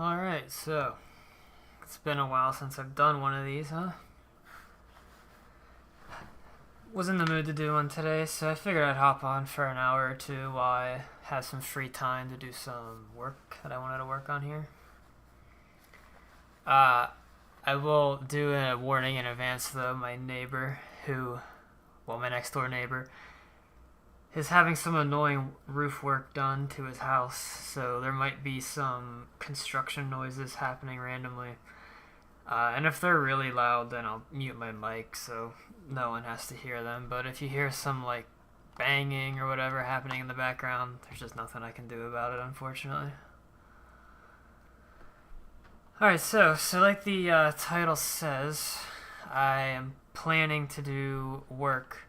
Alright, so it's been a while since I've done one of these, huh? Was in the mood to do one today, so I figured I'd hop on for an hour or two while I have some free time to do some work that I wanted to work on here. I will do a warning in advance though. My neighbor, my next door neighbor, is having some annoying roof work done to his house, so there might be some construction noises happening randomly. And if they're really loud, then I'll mute my mic so no one has to hear them. But if you hear some like banging or whatever happening in the background, there's just nothing I can do about it, unfortunately. Alright, so like the title says, I am planning to do work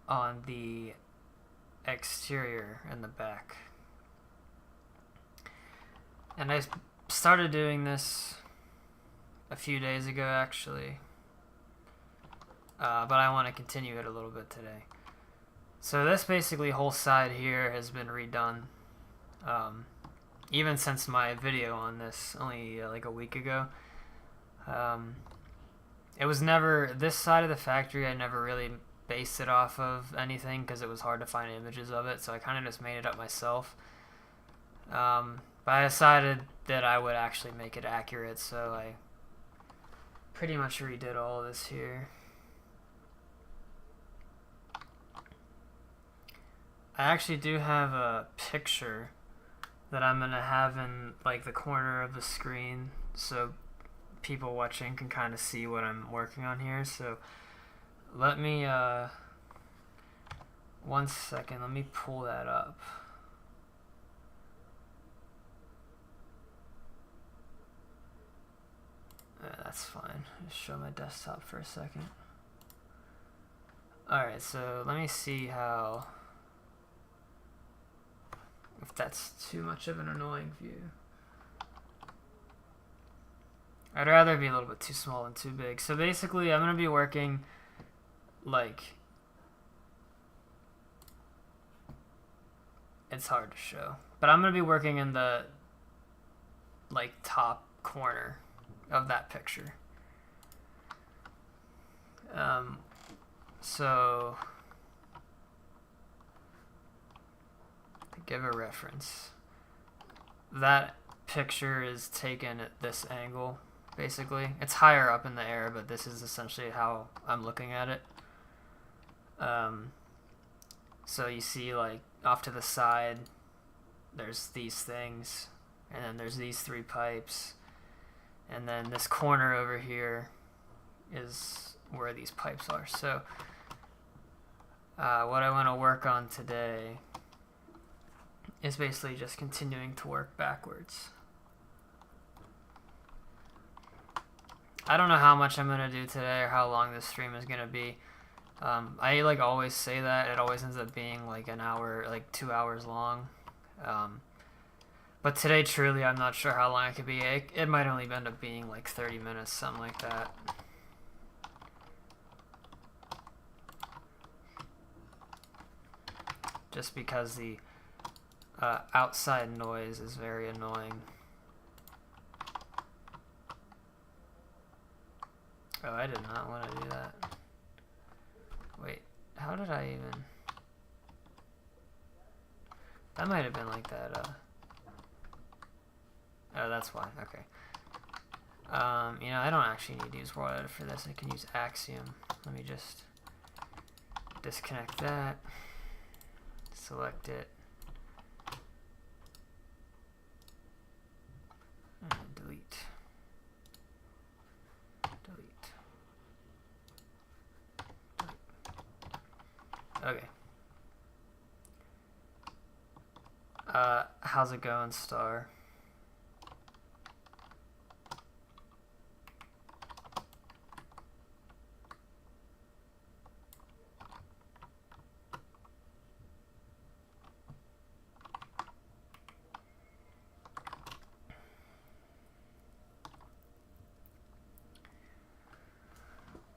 on the exterior in the back. And I started doing this a few days ago, actually. But I want to continue it a little bit today. So this basically whole side here has been redone. Even since my video on this only like a week ago. It was never, this side of the factory I never really based it off of anything because it was hard to find images of it, so I kind of just made it up myself. But I decided that I would actually make it accurate, so I pretty much redid all of this here. I actually do have a picture that I'm gonna have in like the corner of the screen so people watching can kind of see what I'm working on here. So let me 1 second, let me pull that up. That's fine. Just show my desktop for a second. Alright, so let me see how, if that's too much of an annoying view. I'd rather be a little bit too small than too big. So basically I'm going to be working like, it's hard to show, but I'm going to be working in the like top corner of that picture. So to give a reference, that picture is taken at this angle. Basically, it's higher up in the air, but this is essentially how I'm looking at it. So you see, like, off to the side, there's these things, and then there's these 3 pipes, and then this corner over here is where these pipes are. So what I want to work on today is basically just continuing to work backwards. I don't know how much I'm going to do today or how long this stream is going to be. I like always say that. It always ends up being like an hour, like 2 hours long. But today, truly, I'm not sure how long it could be. It might only end up being like 30 minutes, something like that. Just because the outside noise is very annoying. Oh, I did not want to do that. Wait, how did I even... That might have been like that, Oh, that's why, okay. You know, I don't actually need to use World Edit for this. I can use Axiom. Let me just disconnect that. Select it. And delete. Okay. How's it going, Star?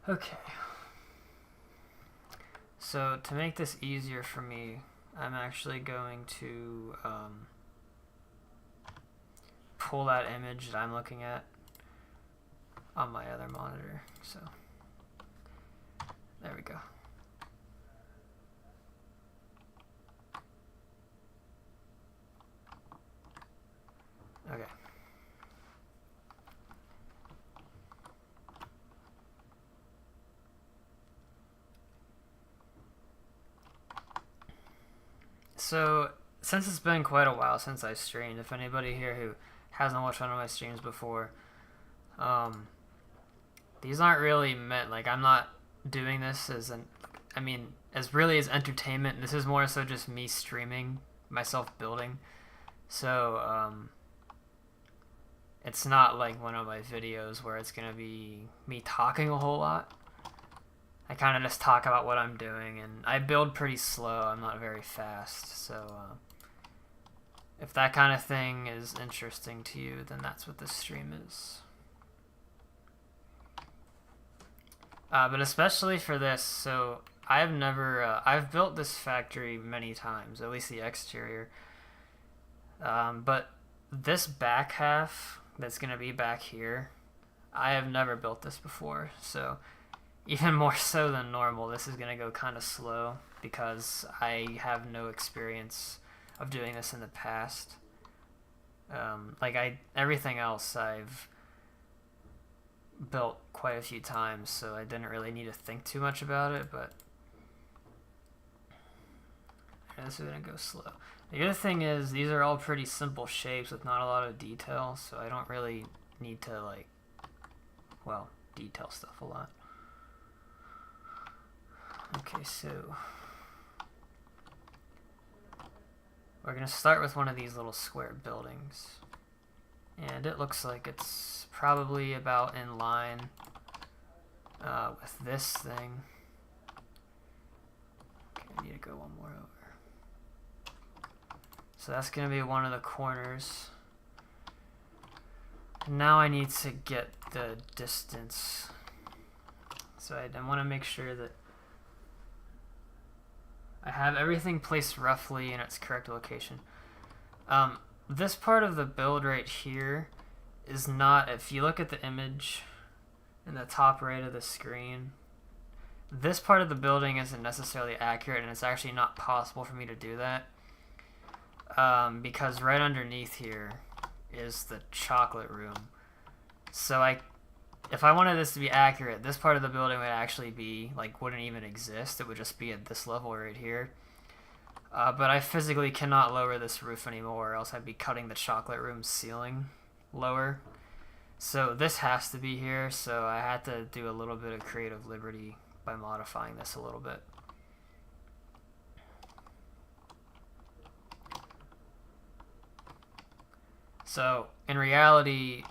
Okay. So to make this easier for me, I'm actually going to pull that image that I'm looking at on my other monitor. So there we go. Okay. So, since it's been quite a while since I streamed, if anybody here who hasn't watched one of my streams before, these aren't really meant, like, I'm not doing this as as really as entertainment. This is more so just me streaming, myself building. So, it's not like one of my videos where it's going to be me talking a whole lot. I kind of just talk about what I'm doing, and I build pretty slow. I'm not very fast, so if that kind of thing is interesting to you, then that's what this stream is. But especially for this, so I've built this factory many times, at least the exterior. But this back half that's going to be back here, I have never built this before, so even more so than normal, this is going to go kind of slow because I have no experience of doing this in the past. Everything else I've built quite a few times, so I didn't really need to think too much about it, but this is going to go slow. The other thing is, these are all pretty simple shapes with not a lot of detail, so I don't really need to, detail stuff a lot. Okay, so we're going to start with one of these little square buildings. And it looks like it's probably about in line with this thing. Okay, I need to go one more over. So that's going to be one of the corners. And now I need to get the distance. So I want to make sure that I have everything placed roughly in its correct location. This part of the build right here is not, if you look at the image in the top right of the screen, this part of the building isn't necessarily accurate, and it's actually not possible for me to do that. Because right underneath here is the chocolate room. So if I wanted this to be accurate, this part of the building would actually be, wouldn't even exist. It would just be at this level right here. But I physically cannot lower this roof anymore, or else I'd be cutting the chocolate room ceiling lower. So this has to be here, so I had to do a little bit of creative liberty by modifying this a little bit. So, in reality,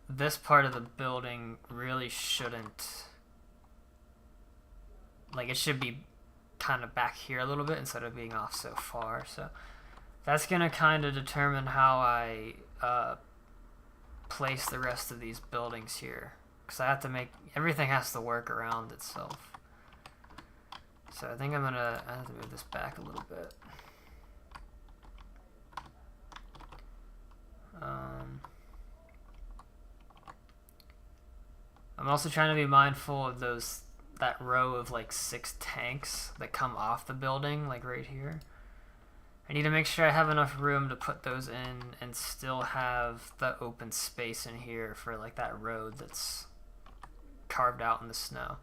this part of the building really shouldn't, it should be kind of back here a little bit instead of being off so far. So that's going to kind of determine how I place the rest of these buildings here, because I have to everything has to work around itself. So I think I have to move this back a little bit. I'm also trying to be mindful of that row of 6 tanks that come off the building, right here. I need to make sure I have enough room to put those in and still have the open space in here for that road that's carved out in the snow.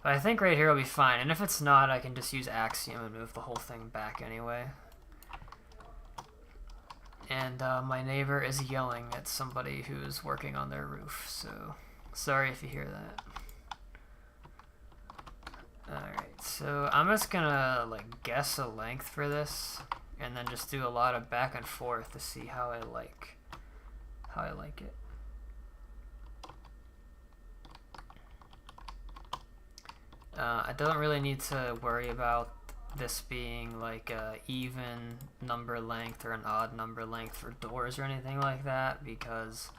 But I think right here will be fine, and if it's not, I can just use Axiom and move the whole thing back anyway. And my neighbor is yelling at somebody who's working on their roof, so sorry if you hear that. Alright, so I'm just gonna guess a length for this, and then just do a lot of back and forth to see how I like it. I don't really need to worry about this being a even number length or an odd number length for doors or anything like that, because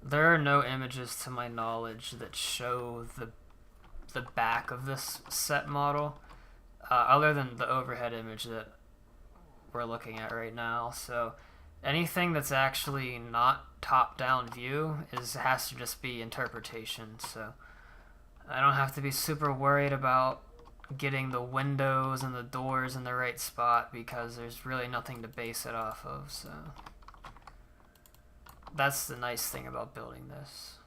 there are no images to my knowledge that show the back of this set model, other than the overhead image that we're looking at right now. So anything that's actually not top-down view has to just be interpretation. So I don't have to be super worried about getting the windows and the doors in the right spot because there's really nothing to base it off of. So that's the nice thing about building this.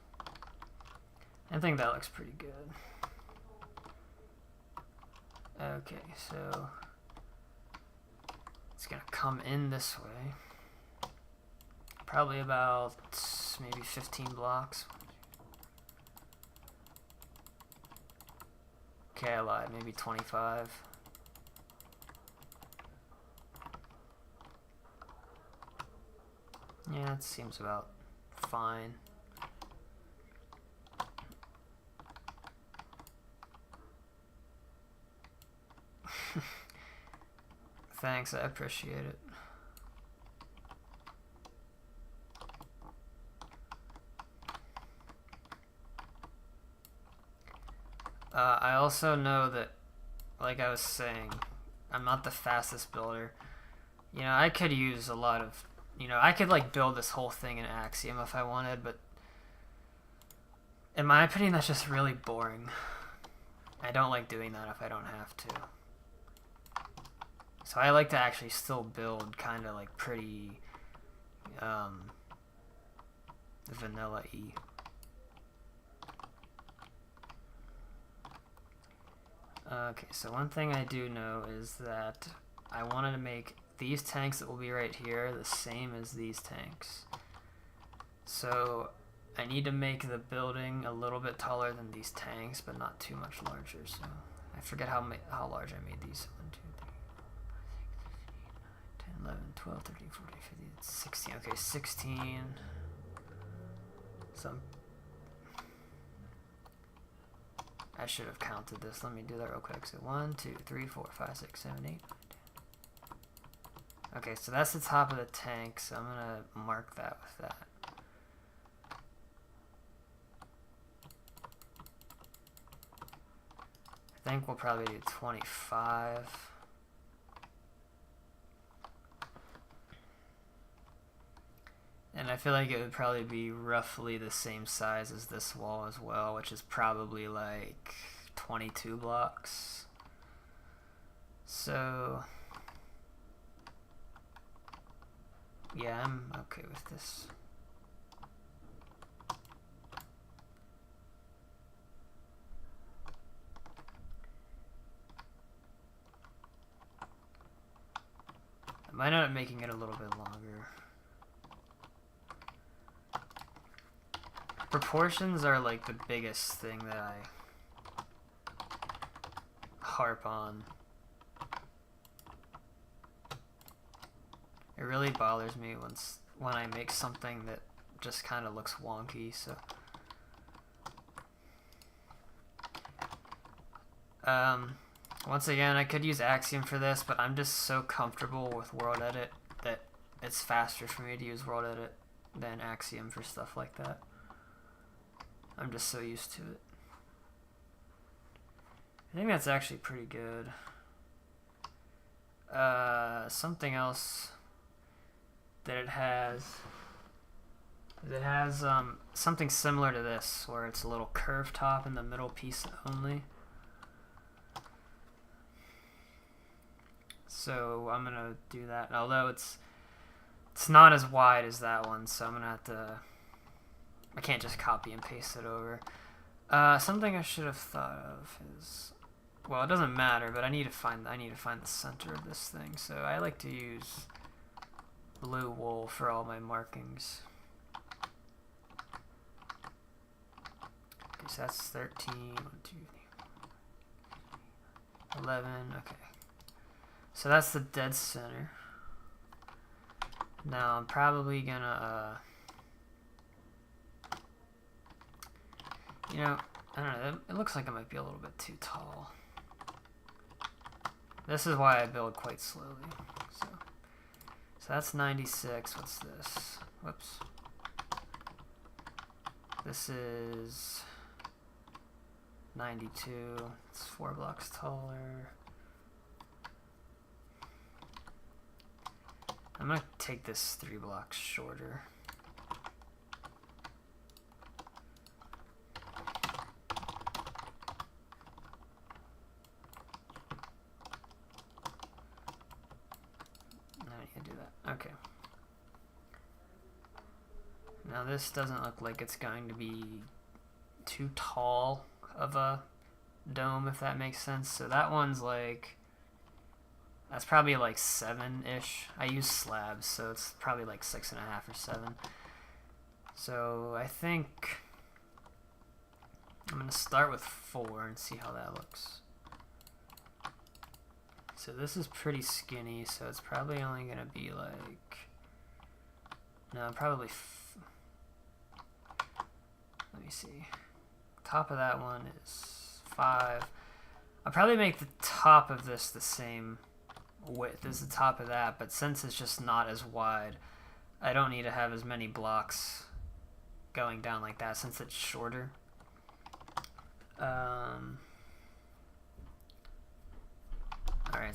I think that looks pretty good. Okay, so it's gonna come in this way. Probably about maybe 15 blocks. Okay, I lied. Maybe 25. Yeah, it seems about fine. Thanks, I appreciate it. I also know that, like I was saying, I'm not the fastest builder. You know, I could use a lot of, I could like build this whole thing in Axiom if I wanted, but in my opinion, that's just really boring. I don't like doing that if I don't have to. So I like to actually still build kind of like pretty vanilla-y. Okay, so one thing I do know is that I wanted to make these tanks that will be right here the same as these tanks. So I need to make the building a little bit taller than these tanks, but not too much larger. So I forget how large I made these. 1, 2, 3, 10, 11, 12, 13, 14, 15, 16. Okay, 16. So I should have counted this. Let me do that real quick. So 1, 2, 3, 4, 5, 6, 7, 8, 9, 10. Okay, so that's the top of the tank, so I'm gonna mark that with that. I think we'll probably do 25. And I feel like it would probably be roughly the same size as this wall as well, which is probably like 22 blocks. So yeah, I'm okay with this. I might end up making it a little bit longer. Proportions are like the biggest thing that I harp on. It really bothers me when I make something that just kind of looks wonky. So once again, I could use Axiom for this, but I'm just so comfortable with World Edit that it's faster for me to use World Edit than Axiom for stuff like that. I'm just so used to it. I think that's actually pretty good. Something else that it has something similar to this, where it's a little curved top in the middle piece only. So I'm gonna do that, although it's not as wide as that one, so I'm gonna have to, I can't just copy and paste it over. Something I should have thought of is, well, it doesn't matter, but I need to find the center of this thing. So I like to use blue wool for all my markings. Okay, so that's 13, 1, 2, 3, 11, okay. So that's the dead center. Now I'm probably gonna, I don't know, it looks like it might be a little bit too tall. This is why I build quite slowly. So that's 96. What's this? Whoops. This is 92. It's 4 blocks taller. I'm gonna take this 3 blocks shorter. Now you can do that. Okay. Now this doesn't look like it's going to be too tall of a dome, if that makes sense. So that one's like, that's probably like 7-ish. I use slabs, so it's probably like 6.5 or 7. So I think I'm gonna start with 4 and see how that looks. So this is pretty skinny, so it's probably only gonna be like, no, probably, let me see. Top of that one is 5. I'll probably make the top of this the same width as the top of that, but since it's just not as wide, I don't need to have as many blocks going down like that since it's shorter. Alright,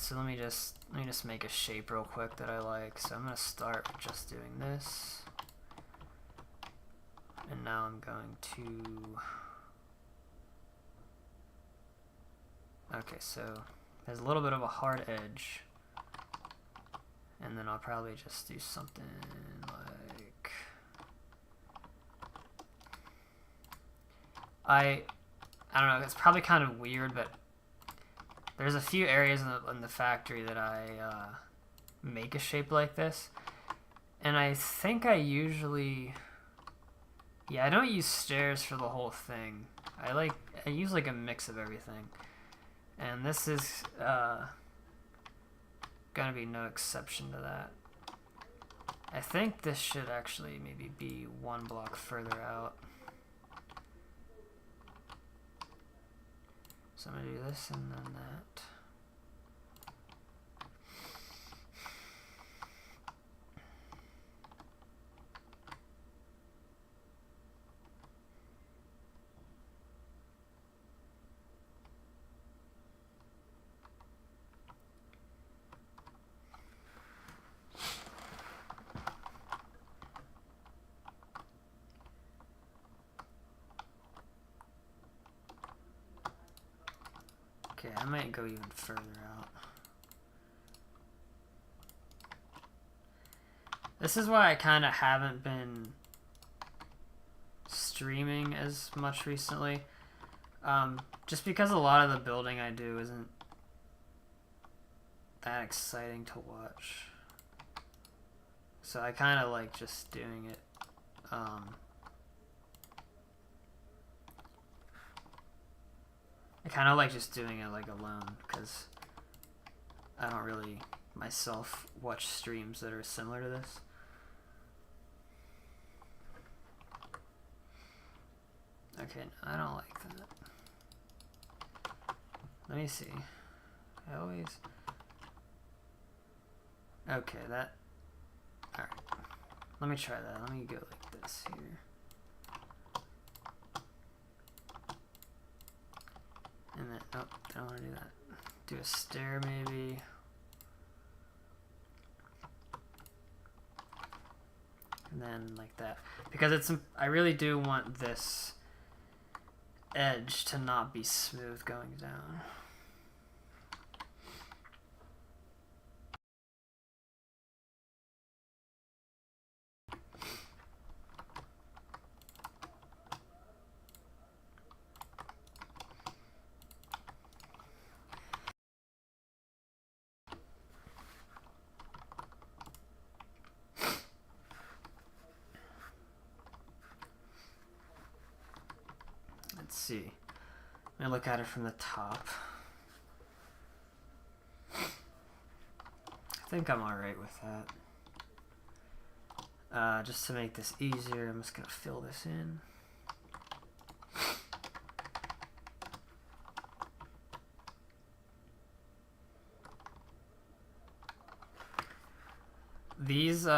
so let me just make a shape real quick that I like. So I'm gonna start with just doing this. And now I'm going to, okay, so there's a little bit of a hard edge. And then I'll probably just do something like, I don't know, it's probably kind of weird, but there's a few areas in the factory that I make a shape like this. And I think I usually, yeah, I don't use stairs for the whole thing. I use like a mix of everything. And this is gonna be no exception to that. I think this should actually maybe be 1 block further out. So I'm gonna do this and then that. Okay, I might go even further out. This is why I kind of haven't been streaming as much recently. Just because a lot of the building I do isn't that exciting to watch. So I kind of like just doing it. I kind of like just doing it like alone because I don't really myself watch streams that are similar to this. Okay, no, I don't like that. Let me see. I always... Okay, that... Alright. Let me try that. Let me go like this here. And then... Oh, I don't want to do that. Do a stair maybe. And then like that. Because it's... I really do want this edge to not be smooth going down. Let's see. Let me look at it from the top. I think I'm alright with that. Just to make this easier, I'm just going to fill this in. These,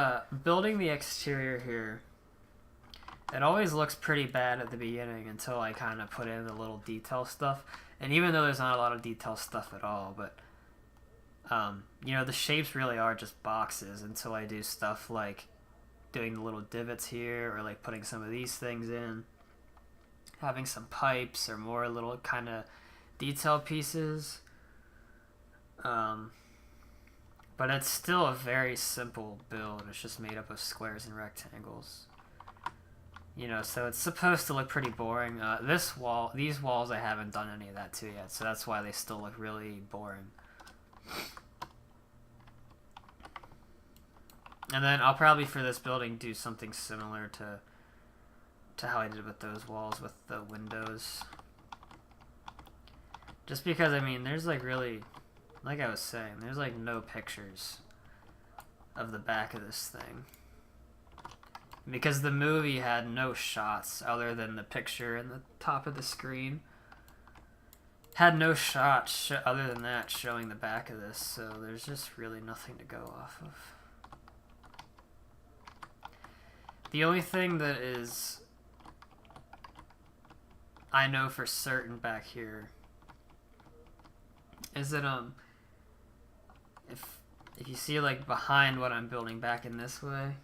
building the exterior here, it always looks pretty bad at the beginning until I kind of put in the little detail stuff. And even though there's not a lot of detail stuff at all, but You know, the shapes really are just boxes until I do stuff like doing the little divots here, or like putting some of these things in, having some pipes or more little kind of detail pieces. But it's still a very simple build. It's just made up of squares and rectangles. You know, so it's supposed to look pretty boring. These walls, I haven't done any of that to yet, so that's why they still look really boring. And then I'll probably, for this building, do something similar to how I did with those walls with the windows. Just because, I mean, there's like really, like I was saying, there's like no pictures of the back of this thing. Because the movie had no shots other than the picture in the top of the screen. Had no shots other than that showing the back of this, so there's just really nothing to go off of. The only thing that is I know for certain back here is that if you see like behind what I'm building back in this way,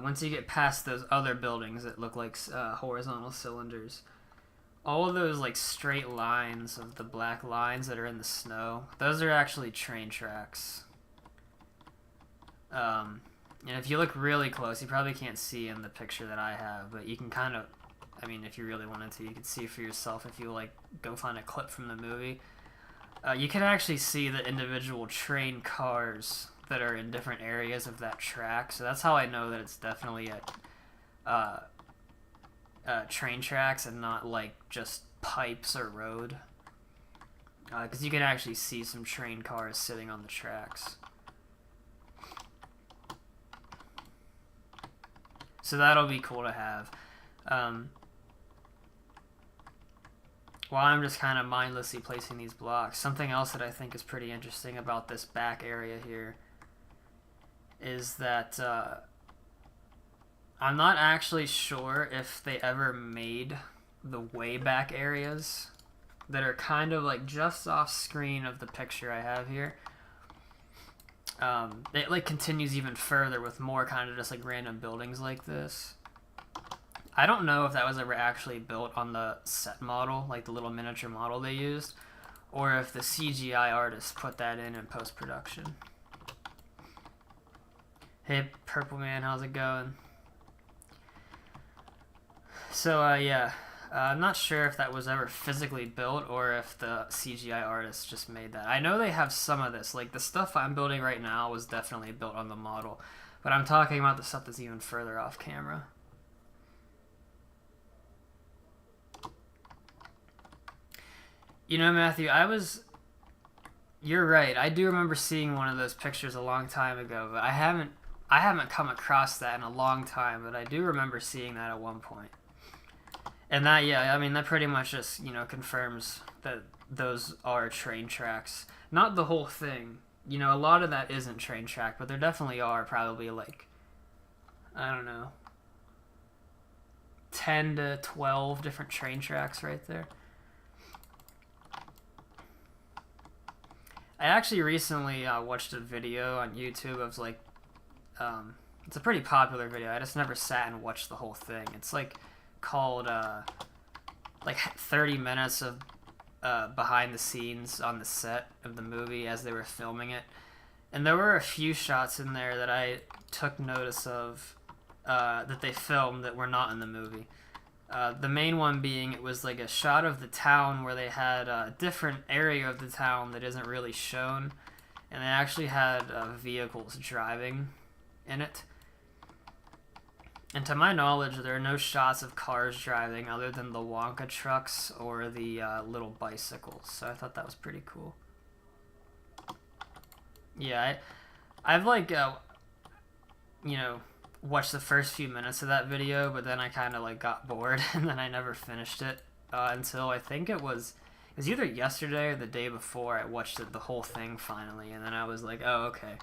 once you get past those other buildings that look like horizontal cylinders, all of those like straight lines of the black lines that are in the snow, those are actually train tracks. And if you look really close, you probably can't see in the picture that I have, but you can kind of, I mean, if you really wanted to, you could see for yourself if you like go find a clip from the movie. You can actually see the individual train cars that are in different areas of that track, so that's how I know that it's definitely train tracks and not like just pipes or road. Because you can actually see some train cars sitting on the tracks. So that'll be cool to have. While I'm just kind of mindlessly placing these blocks, something else that I think is pretty interesting about this back area here is that I'm not actually sure if they ever made the way back areas that are kind of like just off screen of the picture I have here. It like continues even further with more kind of just like random buildings like this. I don't know if that was ever actually built on the set model, like the little miniature model they used, or if the CGI artist put that in post-production. Hey, Purple Man, how's it going? So, yeah, I'm not sure if that was ever physically built or if the CGI artist just made that. I know they have some of this. Like, the stuff I'm building right now was definitely built on the model, but I'm talking about the stuff that's even further off camera. You know, Matthew, you're right. I do remember seeing one of those pictures a long time ago, but I haven't come across that in a long time, but I do remember seeing that at one point. And that, yeah, I mean, that pretty much just, you know, confirms that those are train tracks. Not the whole thing. You know, a lot of that isn't train track, but there definitely are probably like, I don't know, 10 to 12 different train tracks right there. I actually recently watched a video on YouTube of like, it's a pretty popular video. I just never sat and watched the whole thing. It's like called like 30 minutes of behind the scenes on the set of the movie as they were filming it. And there were a few shots in there that I took notice of that they filmed that were not in the movie. The main one being it was like a shot of the town where they had a different area of the town that isn't really shown, and they actually had vehicles driving in it. And to my knowledge, there are no shots of cars driving other than the Wonka trucks or the little bicycles, so I thought that was pretty cool. Yeah, I've like, you know, watched the first few minutes of that video, but then I kind of like got bored and then I never finished it until I think it was either yesterday or the day before I watched it, the whole thing finally, and then I was like, oh, okay,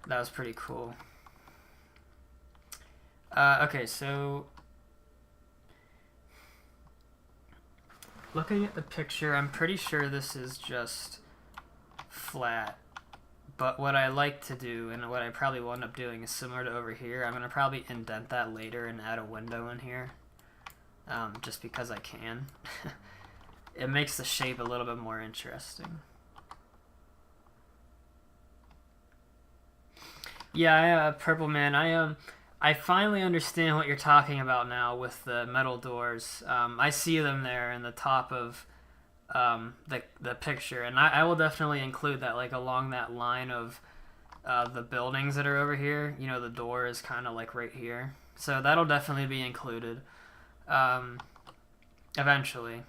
that was pretty cool. Okay, so looking at the picture, I'm pretty sure this is just flat. But what I like to do, and what I probably will end up doing, is similar to over here. I'm going to probably indent that later and add a window in here. Just because I can. It makes the shape a little bit more interesting. Yeah, Purple Man, I finally understand what you're talking about now with the metal doors. I see them there in the top of the picture, and I will definitely include that, like, along that line of the buildings that are over here. You know, the door is kind of like right here, so that'll definitely be included eventually.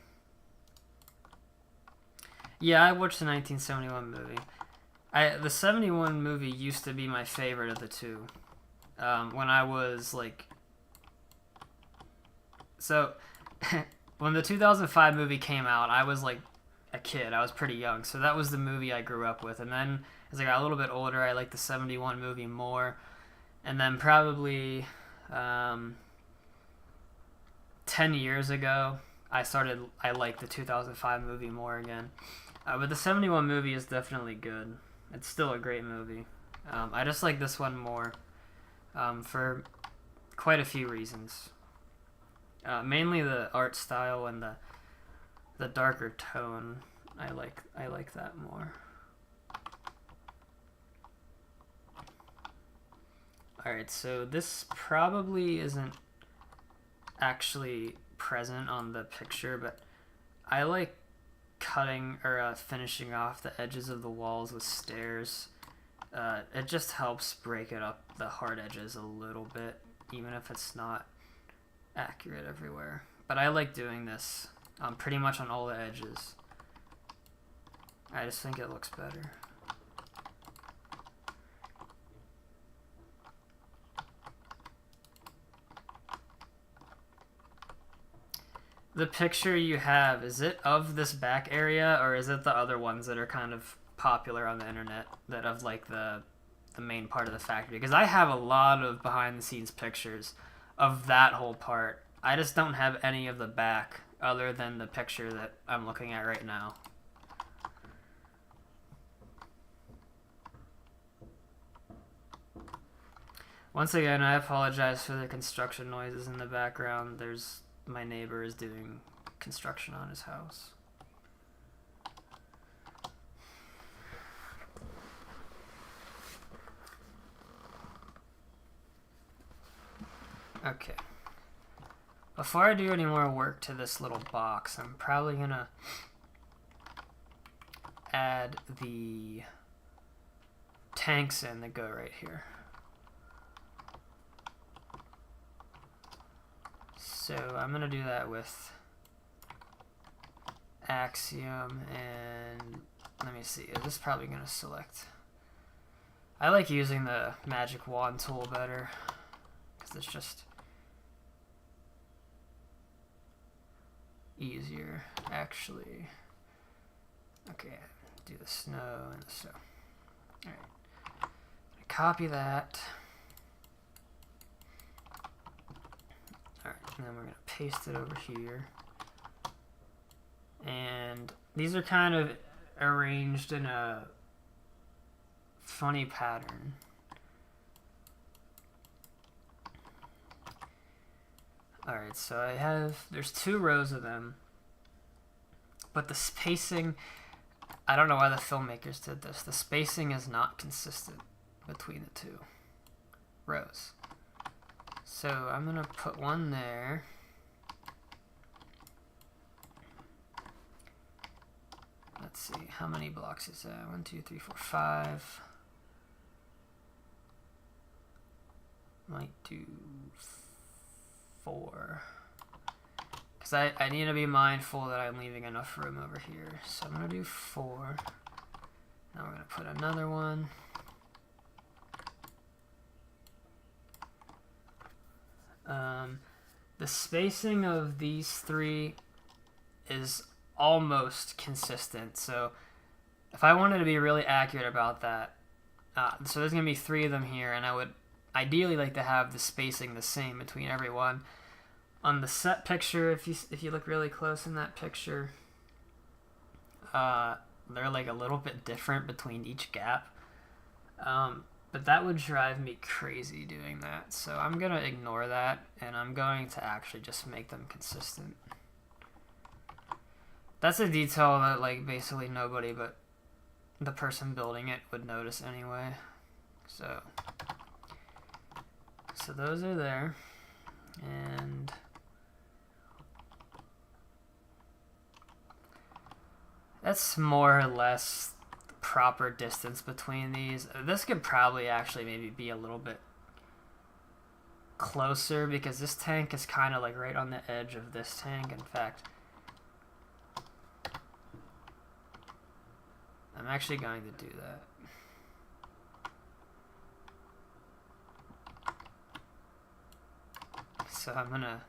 Yeah, I watched the 1971 movie. The 71 movie used to be my favorite of the two. When I was like, so when the 2005 movie came out, I was like a kid. I was pretty young, so that was the movie I grew up with. And then as I got a little bit older, I liked the 71 movie more. And then probably 10 years ago, I liked the 2005 movie more again. But the 71 movie is definitely good. It's still a great movie. I just like this one more for quite a few reasons. Mainly the art style and the darker tone. I like that more. Alright, so this probably isn't actually present on the picture, but I like cutting or finishing off the edges of the walls with stairs. It just helps break it up, the hard edges, a little bit, even if it's not accurate everywhere. But I like doing this pretty much on all the edges. I just think it looks better. The picture you have, is it of this back area, or is it the other ones that are kind of popular on the internet, that of like the main part of the factory? Because I have a lot of behind the scenes pictures of that whole part. I just don't have any of the back other than the picture that I'm looking at right now. Once again, I apologize for the construction noises in the background. My neighbor is doing construction on his house. Okay. Before I do any more work to this little box, I'm probably gonna add the tanks in that go right here. So I'm gonna do that with Axiom, and let me see, this is probably gonna select. I like using the magic wand tool better, because it's just easier, actually. Okay, do the snow and the snow. Alright, copy that. Alright, and then we're going to paste it over here. And these are kind of arranged in a funny pattern. Alright, so there's 2 rows of them, but the spacing, I don't know why the filmmakers did this. The spacing is not consistent between the 2 rows. So I'm going to put one there. Let's see, how many blocks is that? 1, 2, 3, 4, 5. Might do 4. Because I need to be mindful that I'm leaving enough room over here. So I'm going to do 4. Now we're going to put another one. The spacing of these 3 is almost consistent. So if I wanted to be really accurate about that, so there's going to be 3 of them here, and I would ideally like to have the spacing the same between every one. On the set picture, if you look really close in that picture, they're like a little bit different between each gap. But that would drive me crazy doing that. So I'm going to ignore that, and I'm going to actually just make them consistent. That's a detail that like basically nobody but the person building it would notice anyway. So those are there. And that's more or less proper distance between these. This could probably actually maybe be a little bit closer because this tank is kind of like right on the edge of this tank. In fact, I'm actually going to do that. So I'm gonna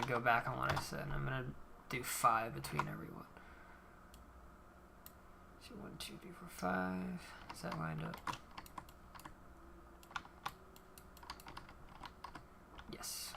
go back on what I said. I'm gonna do 5 between everyone. So 1, 2, 3, 4, 5. Does that wind up? Yes.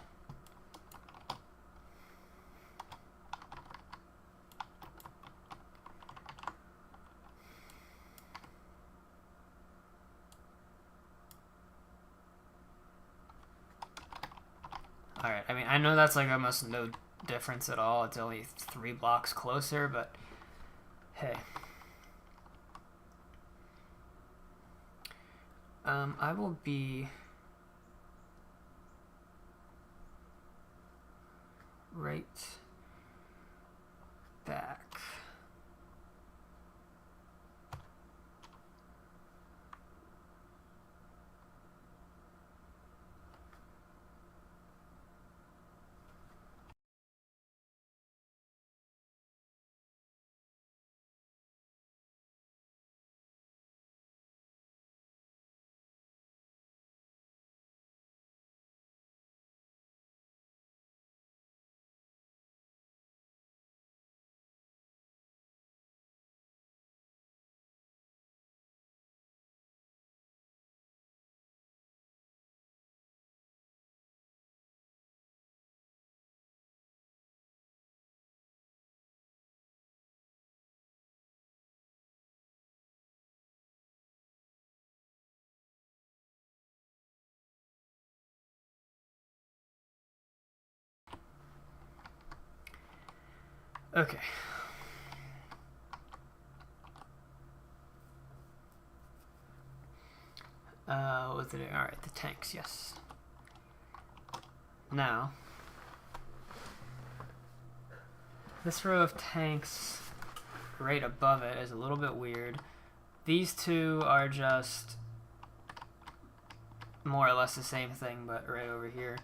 Alright, I mean, I know that's like almost no difference at all. It's only 3 blocks closer, but hey. I will be right back. Okay. What was it? Alright, the tanks, yes. Now, this row of tanks right above it is a little bit weird. These two are just more or less the same thing, but right over here.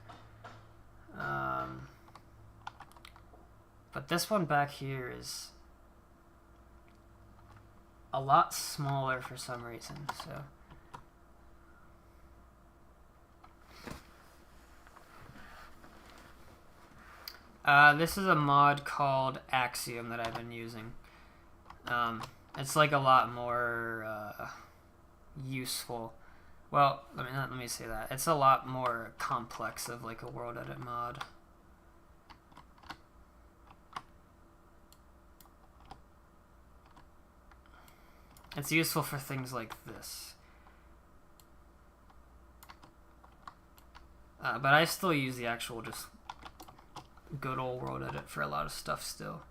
But this one back here is a lot smaller for some reason, so. This is a mod called Axiom that I've been using. It's like a lot more useful. Well, let me say that. It's a lot more complex of like a world edit mod. It's useful for things like this. But I still use the actual just good old world edit for a lot of stuff still.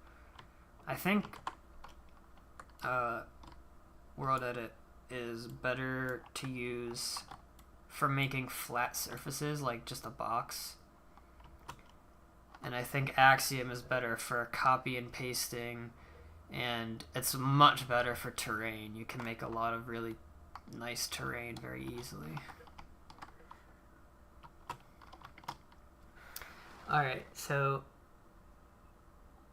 I think world edit is better to use for making flat surfaces like just a box. And I think Axiom is better for copy and pasting, and it's much better for terrain. You can make a lot of really nice terrain very easily. Alright, so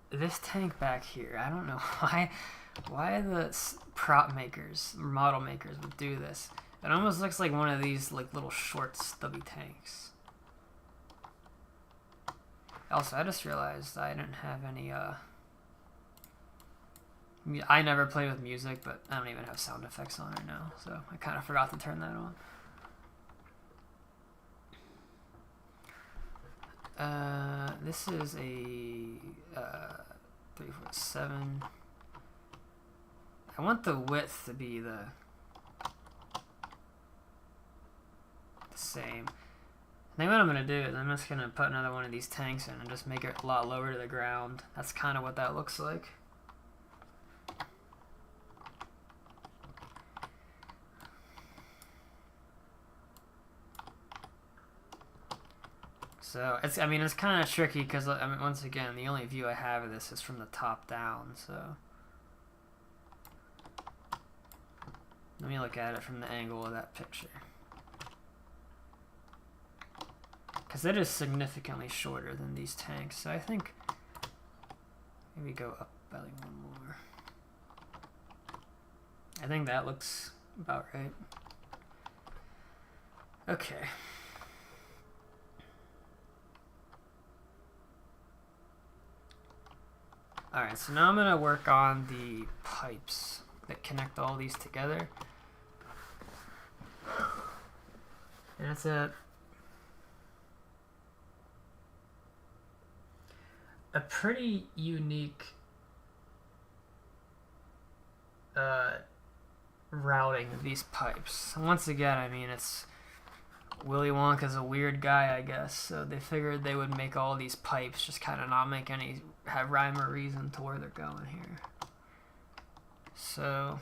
this tank back here, I don't know why the prop makers, model makers would do this. It almost looks like one of these like little short stubby tanks. Also, I just realized I didn't have any I never play with music, but I don't even have sound effects on right now, so I kind of forgot to turn that on. This is a 3, 4, 7. I want the width to be the same. I think what I'm going to do is I'm just going to put another one of these tanks in and just make it a lot lower to the ground. That's kind of what that looks like. So, it's kind of tricky because, once again, the only view I have of this is from the top down, so. Let me look at it from the angle of that picture. Because it is significantly shorter than these tanks, so I think maybe go up by like one more. I think that looks about right. Okay. Alright, so now I'm going to work on the pipes that connect all these together. And it's a pretty unique routing of these pipes. Once again, it's Willy Wonka's a weird guy, I guess, so they figured they would make all these pipes just kind of not make any rhyme or reason to where they're going here. So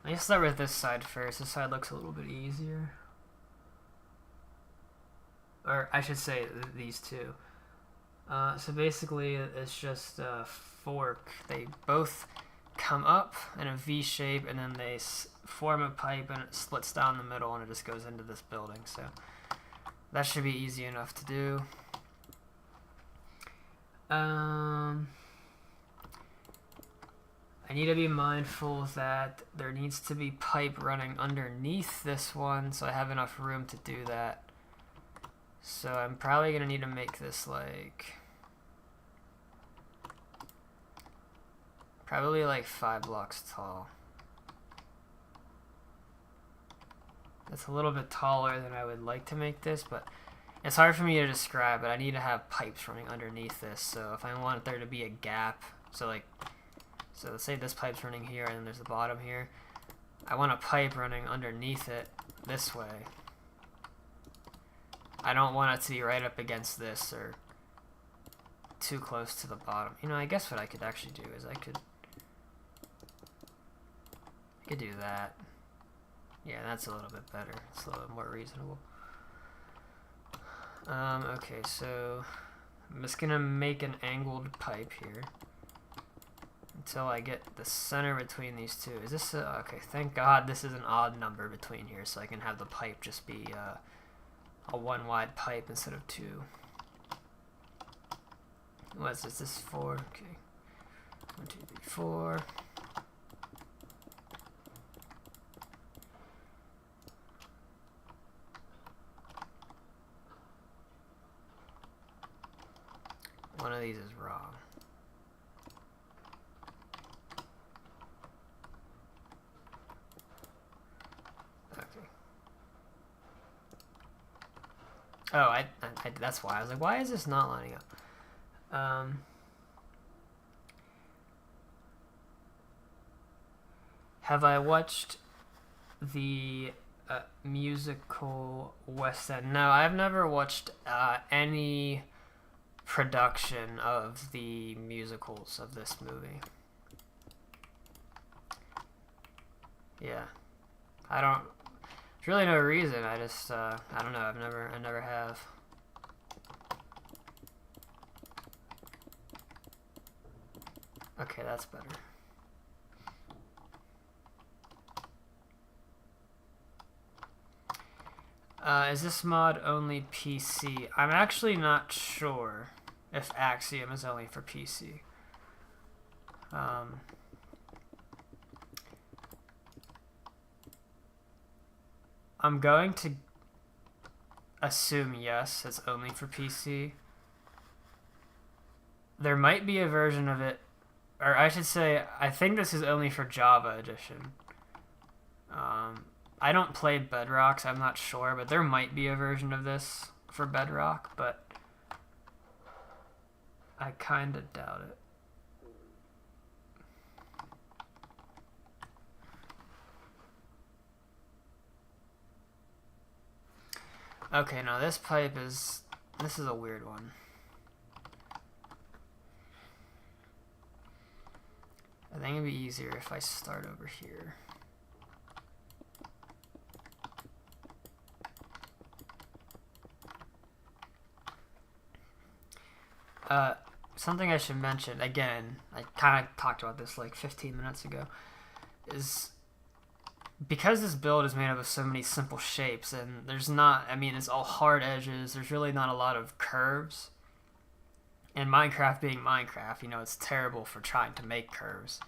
let me start with this side first. This side looks a little bit easier. Or I should say these two. So basically it's just a fork. They both come up in a V shape and then they form a pipe and it splits down the middle and it just goes into this building. So that should be easy enough to do. I need to be mindful that there needs to be pipe running underneath this one so I have enough room to do that. So I'm probably going to need to make this like probably like 5 blocks tall. That's a little bit taller than I would like to make this, but it's hard for me to describe, but I need to have pipes running underneath this. So if I want there to be a gap, so let's say this pipe's running here and there's the bottom here. I want a pipe running underneath it this way. I don't want it to be right up against this or too close to the bottom. I guess what I could actually do is I could do that. Yeah, that's a little bit better. It's a little bit more reasonable. Okay, so I'm just gonna make an angled pipe here until I get the center between these two. Is this okay? Thank God this is an odd number between here, so I can have the pipe just be a one wide pipe instead of 2. What is this? This is 4. Okay. 1, 2, 3, 4. One of these is wrong. Okay. Oh, I that's why. I was like, why is this not lining up? Have I watched the musical West End? No, I've never watched any production of the musicals of this movie. Yeah, there's really no reason. I just I don't know. I never have. Okay, that's better. Is this mod only PC? I'm actually not sure if Axiom is only for PC. I'm going to assume yes, it's only for PC. There might be a version of it, or I should say, I think this is only for Java Edition. I don't play Bedrock, so I'm not sure, but there might be a version of this for Bedrock, but I kind of doubt it. Okay, now this pipe is... This is a weird one. I think it'd be easier if I start over here. Something I should mention, again, I kind of talked about this like 15 minutes ago, is because this build is made up of so many simple shapes, and there's not, I mean, it's all hard edges, there's really not a lot of curves. And Minecraft being Minecraft, you know, it's terrible for trying to make curves.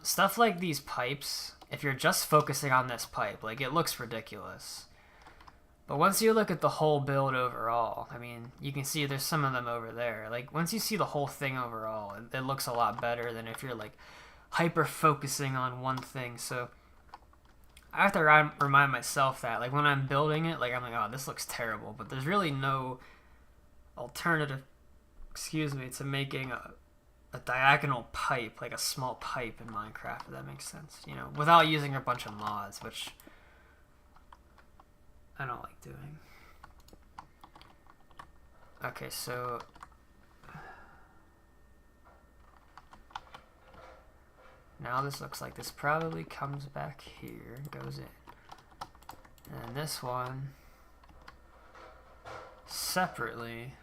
Stuff like these pipes, if you're just focusing on this pipe, like, it looks ridiculous. But once you look at the whole build overall, I mean, you can see there's some of them over there. Like, once you see the whole thing overall, it looks a lot better than if you're, like, hyper-focusing on one thing. So I have to remind myself that, like, when I'm building it, like, I'm like, oh, this looks terrible. But there's really no alternative, to making a diagonal pipe, like a small pipe in Minecraft, if that makes sense. You know, without using a bunch of mods, which I don't like doing. Okay, so now this looks like this probably comes back here, goes in. And this one separately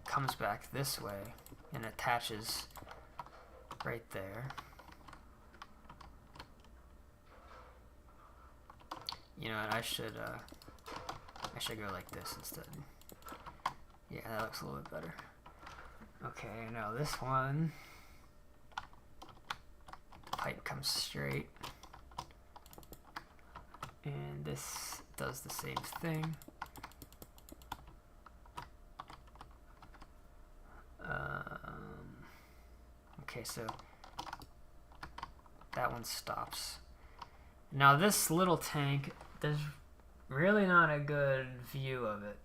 comes back this way and attaches right there. You know what, I should go like this instead. Yeah, that looks a little bit better. Okay, now this one, pipe comes straight, and this does the same thing. Okay, so that one stops. Now this little tank, there's really not a good view of it.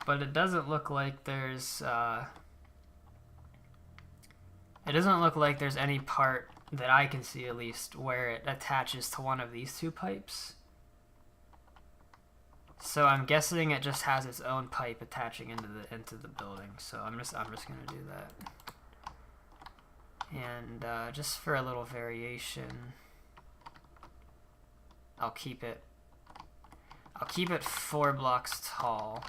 But it doesn't look like there's any part that I can see, at least, where it attaches to one of these two pipes. So I'm guessing it just has its own pipe attaching into the building. So I'm just gonna do that. And just for a little variation, I'll keep it 4 blocks tall,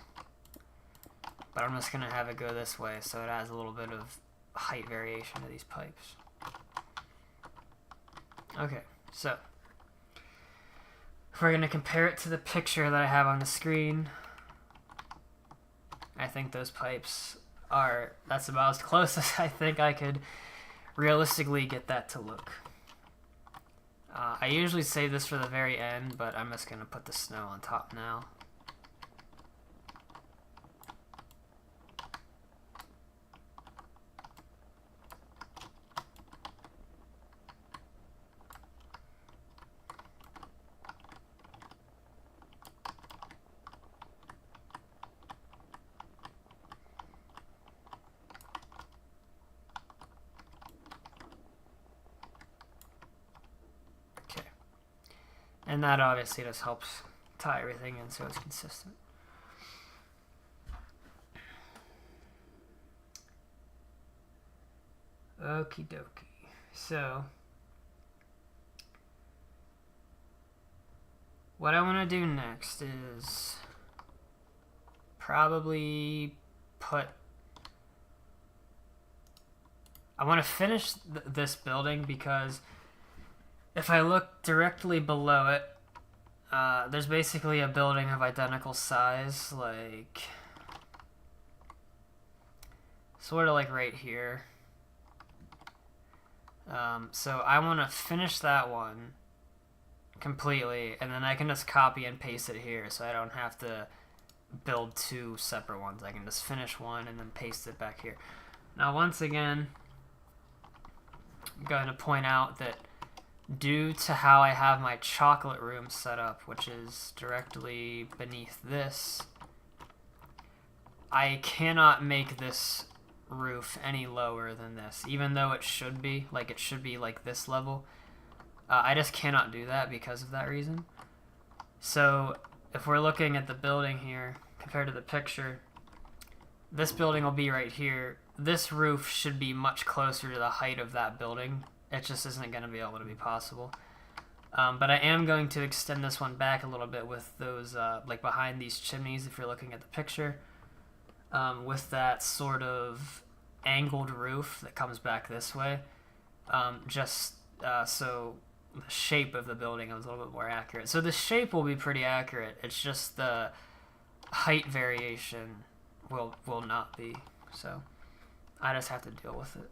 but I'm just gonna have it go this way so it adds a little bit of height variation to these pipes. Okay, so if we're gonna compare it to the picture that I have on the screen, I think those pipes that's about as close as I think I could realistically get that to look. I usually save this for the very end, but I'm just gonna put the snow on top now. And that obviously just helps tie everything in so it's consistent. Okie dokie. So, what I want to do next is probably I want to finish this building, because if I look directly below it, there's basically a building of identical size, like sort of like right here. So I want to finish that one completely, and then I can just copy and paste it here, so I don't have to build 2 separate ones. I can just finish one and then paste it back here. Now, once again, I'm going to point out that due to how I have my chocolate room set up, which is directly beneath this, I cannot make this roof any lower than this, even though it should be like this level. I just cannot do that because of that reason. So if we're looking at the building here compared to the picture, this building will be right here. This roof should be much closer to the height of that building. It just isn't going to be able to be possible. But I am going to extend this one back a little bit with those, like behind these chimneys, if you're looking at the picture, with that sort of angled roof that comes back this way, so the shape of the building is a little bit more accurate. So the shape will be pretty accurate. It's just the height variation will not be. So I just have to deal with it.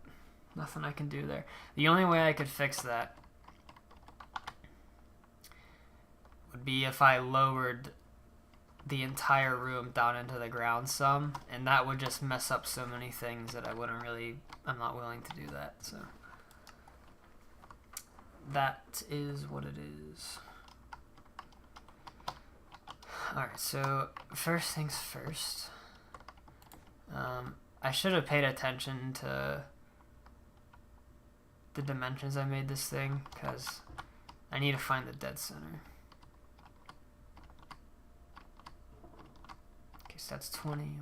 Nothing I can do there. The only way I could fix that would be if I lowered the entire room down into the ground some, and that would just mess up so many things that I'm not willing to do that. So that is what it is. Alright, so first things first. I should have paid attention to the dimensions I made this thing, because I need to find the dead center. Okay, so that's 20.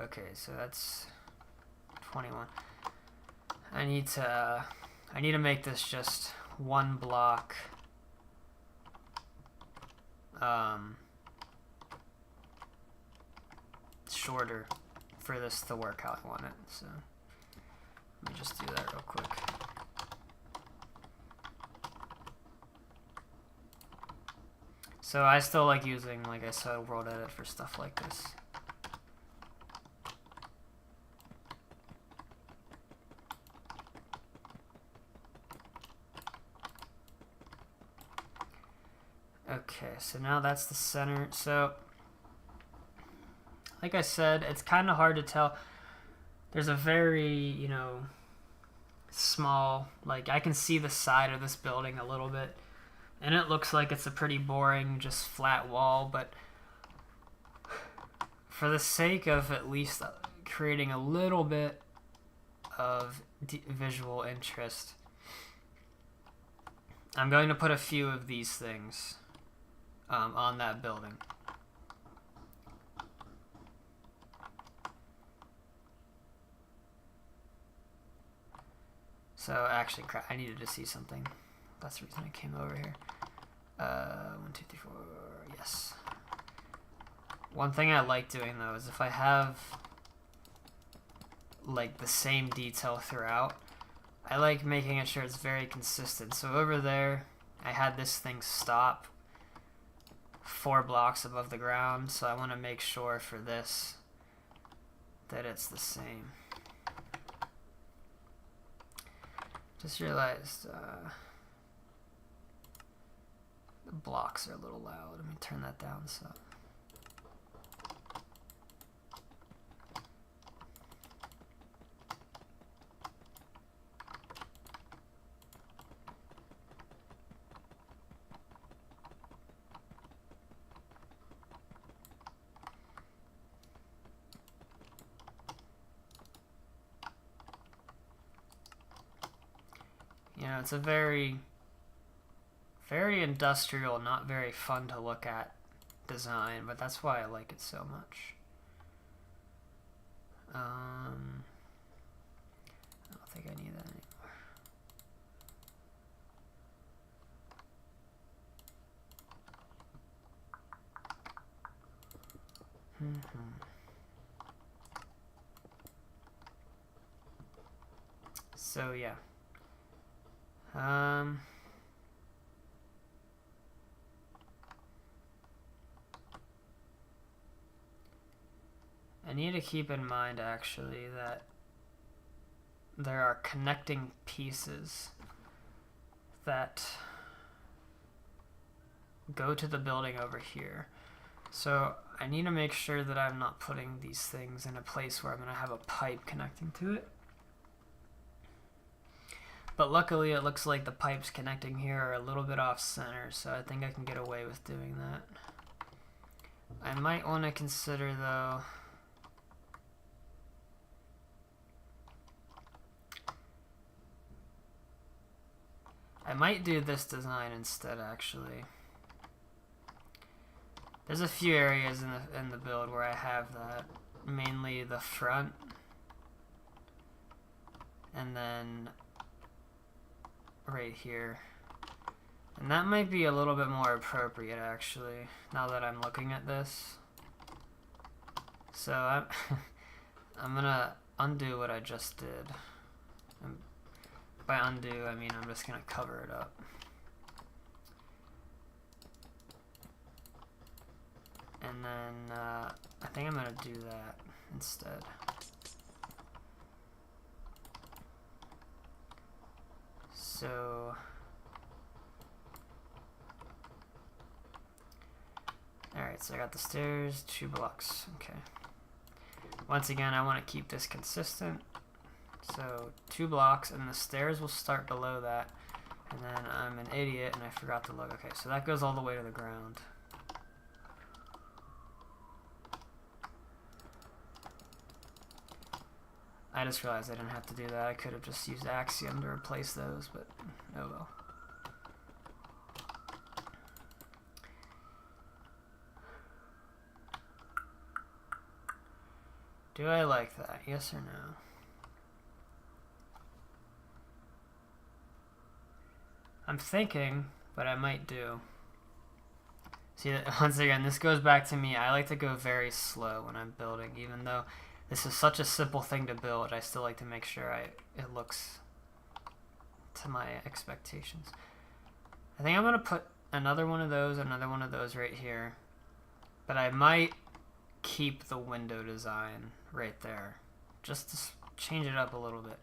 Okay, so that's 21. I need to make this just one block shorter for this to work how I want it. So let me just do that real quick. So I still like using, like I said, World Edit for stuff like this. Okay, so now that's the center. So, like I said, it's kind of hard to tell. There's a very, small, like I can see the side of this building a little bit, and it looks like it's a pretty boring, just flat wall, but for the sake of at least creating a little bit of visual interest, I'm going to put a few of these things on that building. So actually, crap, I needed to see something. That's the reason I came over here. 1, 2, 3, 4, yes. One thing I like doing though is if I have like the same detail throughout, I like making sure it's very consistent. So over there, I had this thing stop 4 blocks above the ground, so I want to make sure for this that it's the same. Just realized the blocks are a little loud. Let me turn that down so. It's a very, very industrial, not very fun to look at design, but that's why I like it so much. I don't think I need that anymore. So yeah. I need to keep in mind actually that there are connecting pieces that go to the building over here. So I need to make sure that I'm not putting these things in a place where I'm going to have a pipe connecting to it. But luckily it looks like the pipes connecting here are a little bit off center, so I think I can get away with doing that. I might want to consider though I might do this design instead, actually. There's a few areas in the build where I have that. Mainly the front. And then right here. And that might be a little bit more appropriate, actually, now that I'm looking at this. So I'm gonna undo what I just did. And by undo, I mean I'm just gonna cover it up. And then I think I'm gonna do that instead. So alright, so I got the stairs, 2 blocks. Okay. Once again, I want to keep this consistent. So 2 blocks, and the stairs will start below that. And then I'm an idiot and I forgot to look. Okay, so that goes all the way to the ground. I just realized I didn't have to do that. I could have just used Axiom to replace those, but oh well. Do I like that? Yes or no? I'm thinking, but I might do. See, once again, this goes back to me. I like to go very slow when I'm building, even though this is such a simple thing to build. I still like to make sure it looks to my expectations. I think I'm going to put another one of those right here. But I might keep the window design right there, just to change it up a little bit.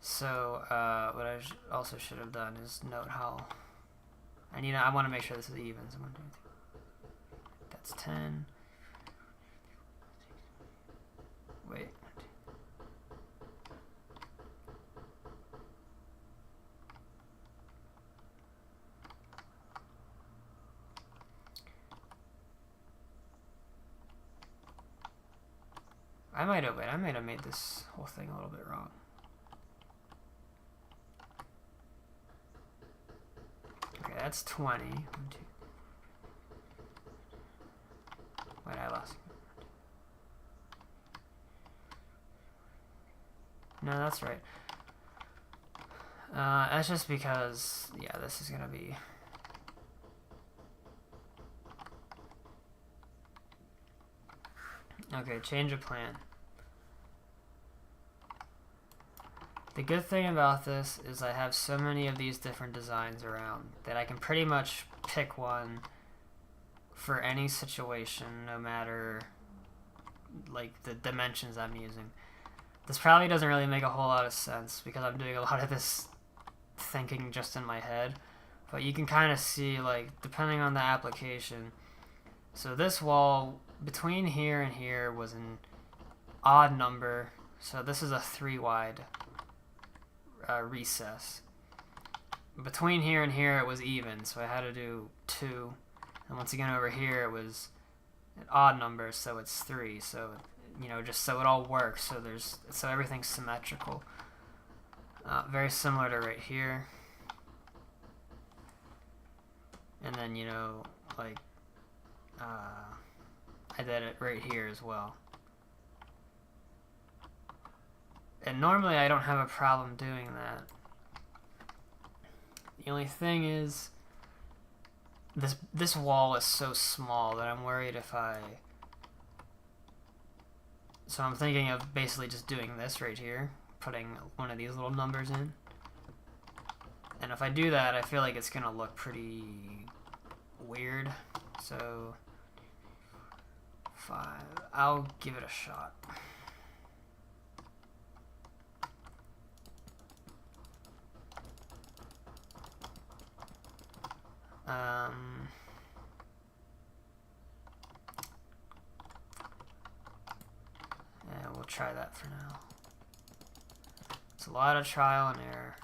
So what I also should have done is note how I want to make sure this is even. So 1, 2, 3. That's 10. Wait. I might have made this whole thing a little bit wrong. Okay, that's 20. 1, 2. Wait, I lost. No, that's right. That's just because, yeah, this is gonna be. Okay, change of plan. The good thing about this is I have so many of these different designs around that I can pretty much pick one for any situation, no matter like the dimensions I'm using. This probably doesn't really make a whole lot of sense because I'm doing a lot of this thinking just in my head, but you can kind of see, like, depending on the application. So this wall between here and here was an odd number, so this is a 3 wide recess. Between here and here it was even, so I had to do 2, and once again over here it was an odd number, so it's 3. So just so it all works, so everything's symmetrical. Very similar to right here, and then like I did it right here as well. And normally I don't have a problem doing that. The only thing is this wall is so small that I'm worried if so I'm thinking of basically just doing this right here, putting one of these little numbers in. And if I do that, I feel like it's gonna look pretty weird. So 5. I'll give it a shot. Yeah, we'll try that for now. It's a lot of trial and error.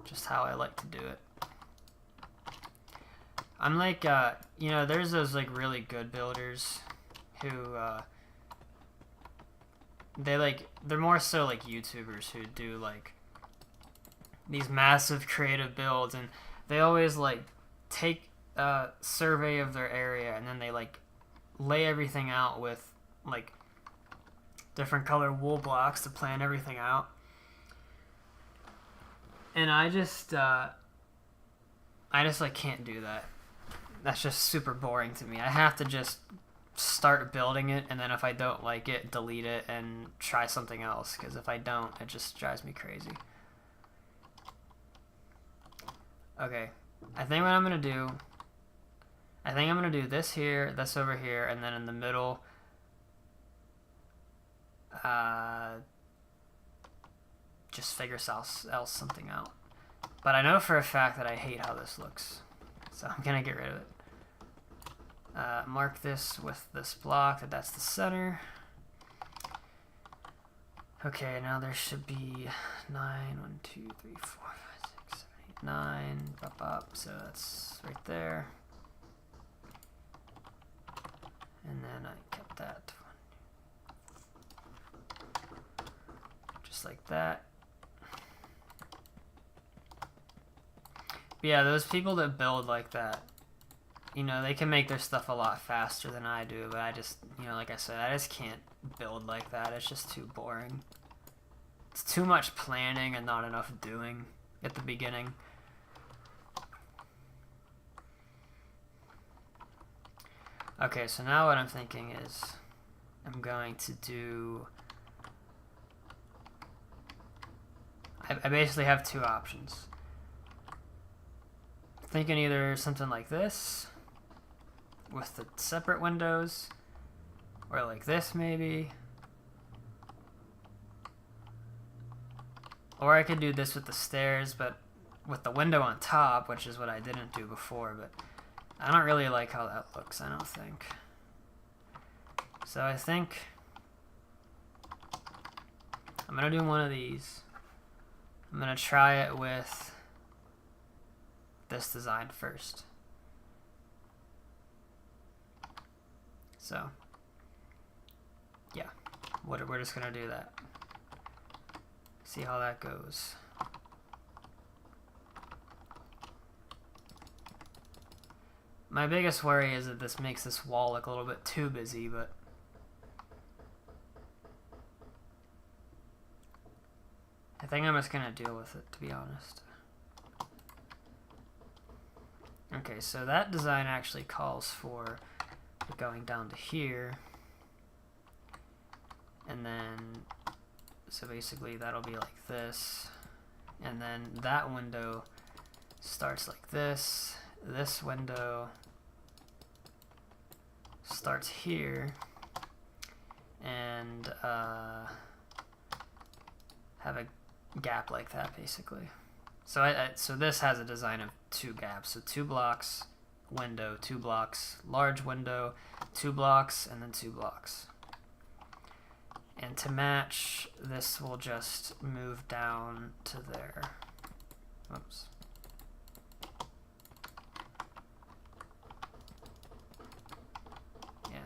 Just how I like to do it. I'm like, there's those like really good builders who, they're more so like YouTubers who do like these massive creative builds, and they always like take a survey of their area and then they like lay everything out with like different color wool blocks to plan everything out. And I just like can't do that. That's just super boring to me. I have to just start building it, and then if I don't like it, delete it and try something else, because if I don't, it just drives me crazy. Okay, I think what I'm gonna do, this here, this over here, and then in the middle, just figure else something out. But I know for a fact that I hate how this looks, so I'm gonna get rid of it. Mark this with this block that's the center. Okay, now there should be 9, 1, 2, 3, 4, 5, 6, 7, 8, 9, up, so that's right there. And then I kept that just like that. But yeah, those people that build like that, you know, they can make their stuff a lot faster than I do, but I just, you know, like I said, I just can't build like that. It's just too boring. It's too much planning and not enough doing at the beginning. Okay, so now what I'm thinking is I'm going to do... I basically have two options. I'm thinking either something like this with the separate windows, or like this maybe. Or I could do this with the stairs, but with the window on top, which is what I didn't do before, but I don't really like how that looks, I don't think. So I think I'm gonna do one of these. I'm gonna try it with this design first. So, yeah, we're just gonna do that. See how that goes. My biggest worry is that this makes this wall look a little bit too busy, but I think I'm just gonna deal with it, to be honest. Okay, so that design actually calls for going down to here, and then so basically that'll be like this, and then that window starts like this. This window starts here, and have a gap like that basically. So so this has a design of two gaps, so 2 blocks, window, 2 blocks, large window, 2 blocks, and then 2 blocks. And to match, this will just move down to there. Oops. Yeah.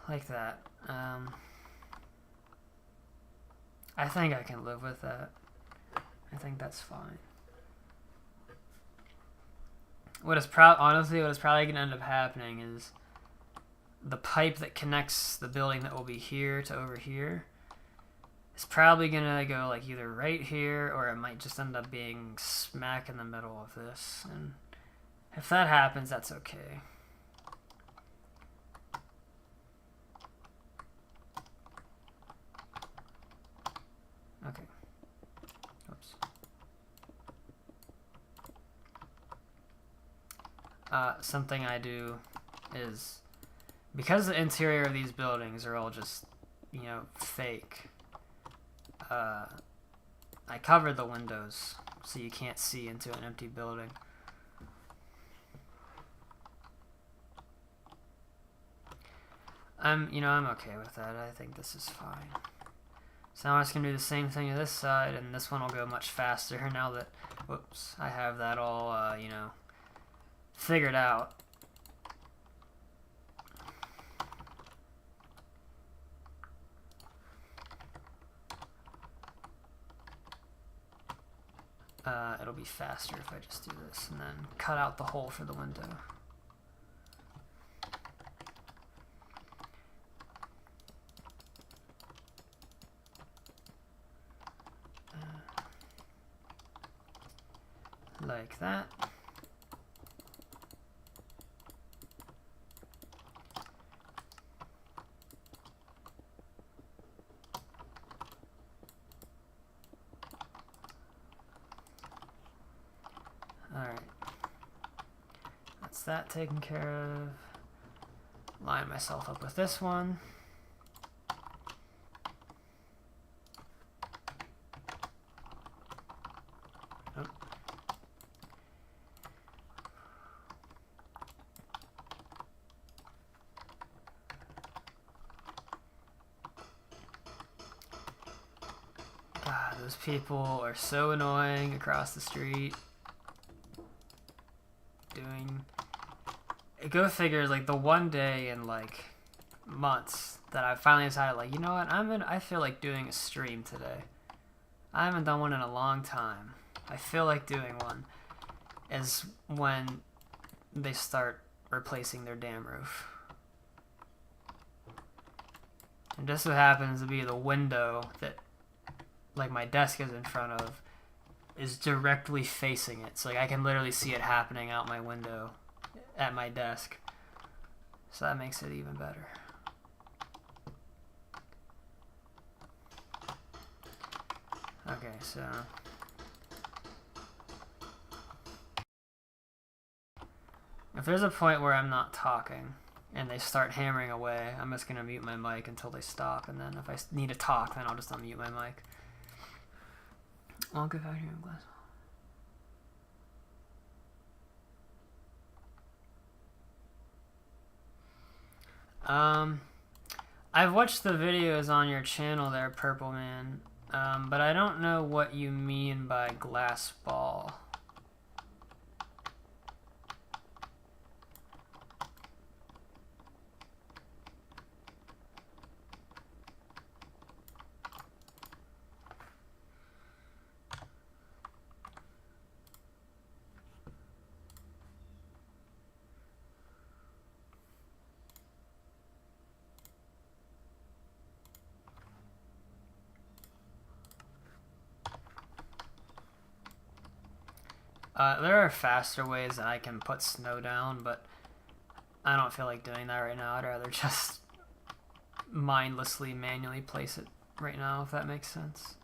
Like that. I think I can live with that. I think that's fine. Honestly, what is probably going to end up happening is the pipe that connects the building that will be here to over here is probably going to go like either right here, or it might just end up being smack in the middle of this. And if that happens, that's okay. Okay. Oops. Something I do is, because the interior of these buildings are all just, you know, fake, I cover the windows so you can't see into an empty building. I'm okay with that. I think this is fine. So now I'm just going to do the same thing to this side, and this one will go much faster now that, whoops, I have that all, you know, figured out. it'll be faster if I just do this and then cut out the hole for the window. Like that. Alright. That's that taken care of. Line myself up with this one. Oh. God, those people are so annoying across the street. Go figure, like the one day in like months that I finally decided, like, you know what, I feel like doing a stream today. I haven't done one in a long time. I feel like doing one. Is when they start replacing their damn roof. And just so happens to be the window that like my desk is in front of is directly facing it. So like I can literally see it happening out my window at my desk. So that makes it even better. Okay, so if there's a point where I'm not talking and they start hammering away, I'm just gonna mute my mic until they stop, and then if I need to talk, then I'll just unmute my mic. Wonka vacuum glass. I've watched the videos on your channel there, Purple Man, but I don't know what you mean by glass ball. There are faster ways that I can put snow down, but I don't feel like doing that right now. I'd rather just mindlessly manually place it right now, if that makes sense.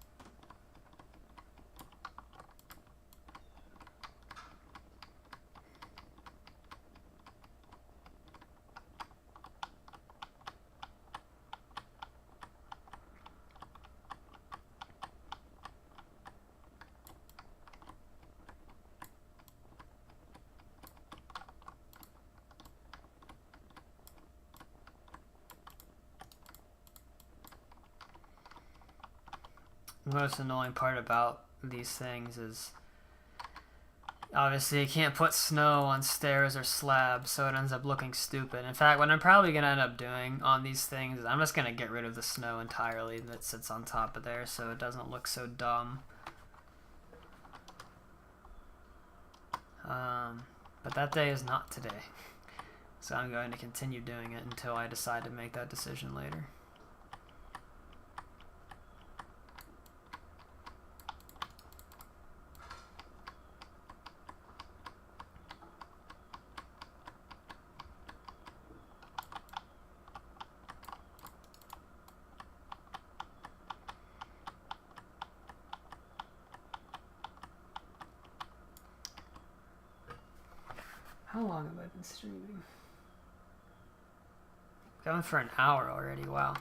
The most annoying part about these things is obviously you can't put snow on stairs or slabs, so it ends up looking stupid. In fact, what I'm probably going to end up doing on these things is I'm just going to get rid of the snow entirely that sits on top of there so it doesn't look so dumb. But that day is not today. So I'm going to continue doing it until I decide to make that decision later. How long have I been streaming? Going for an hour already, wow.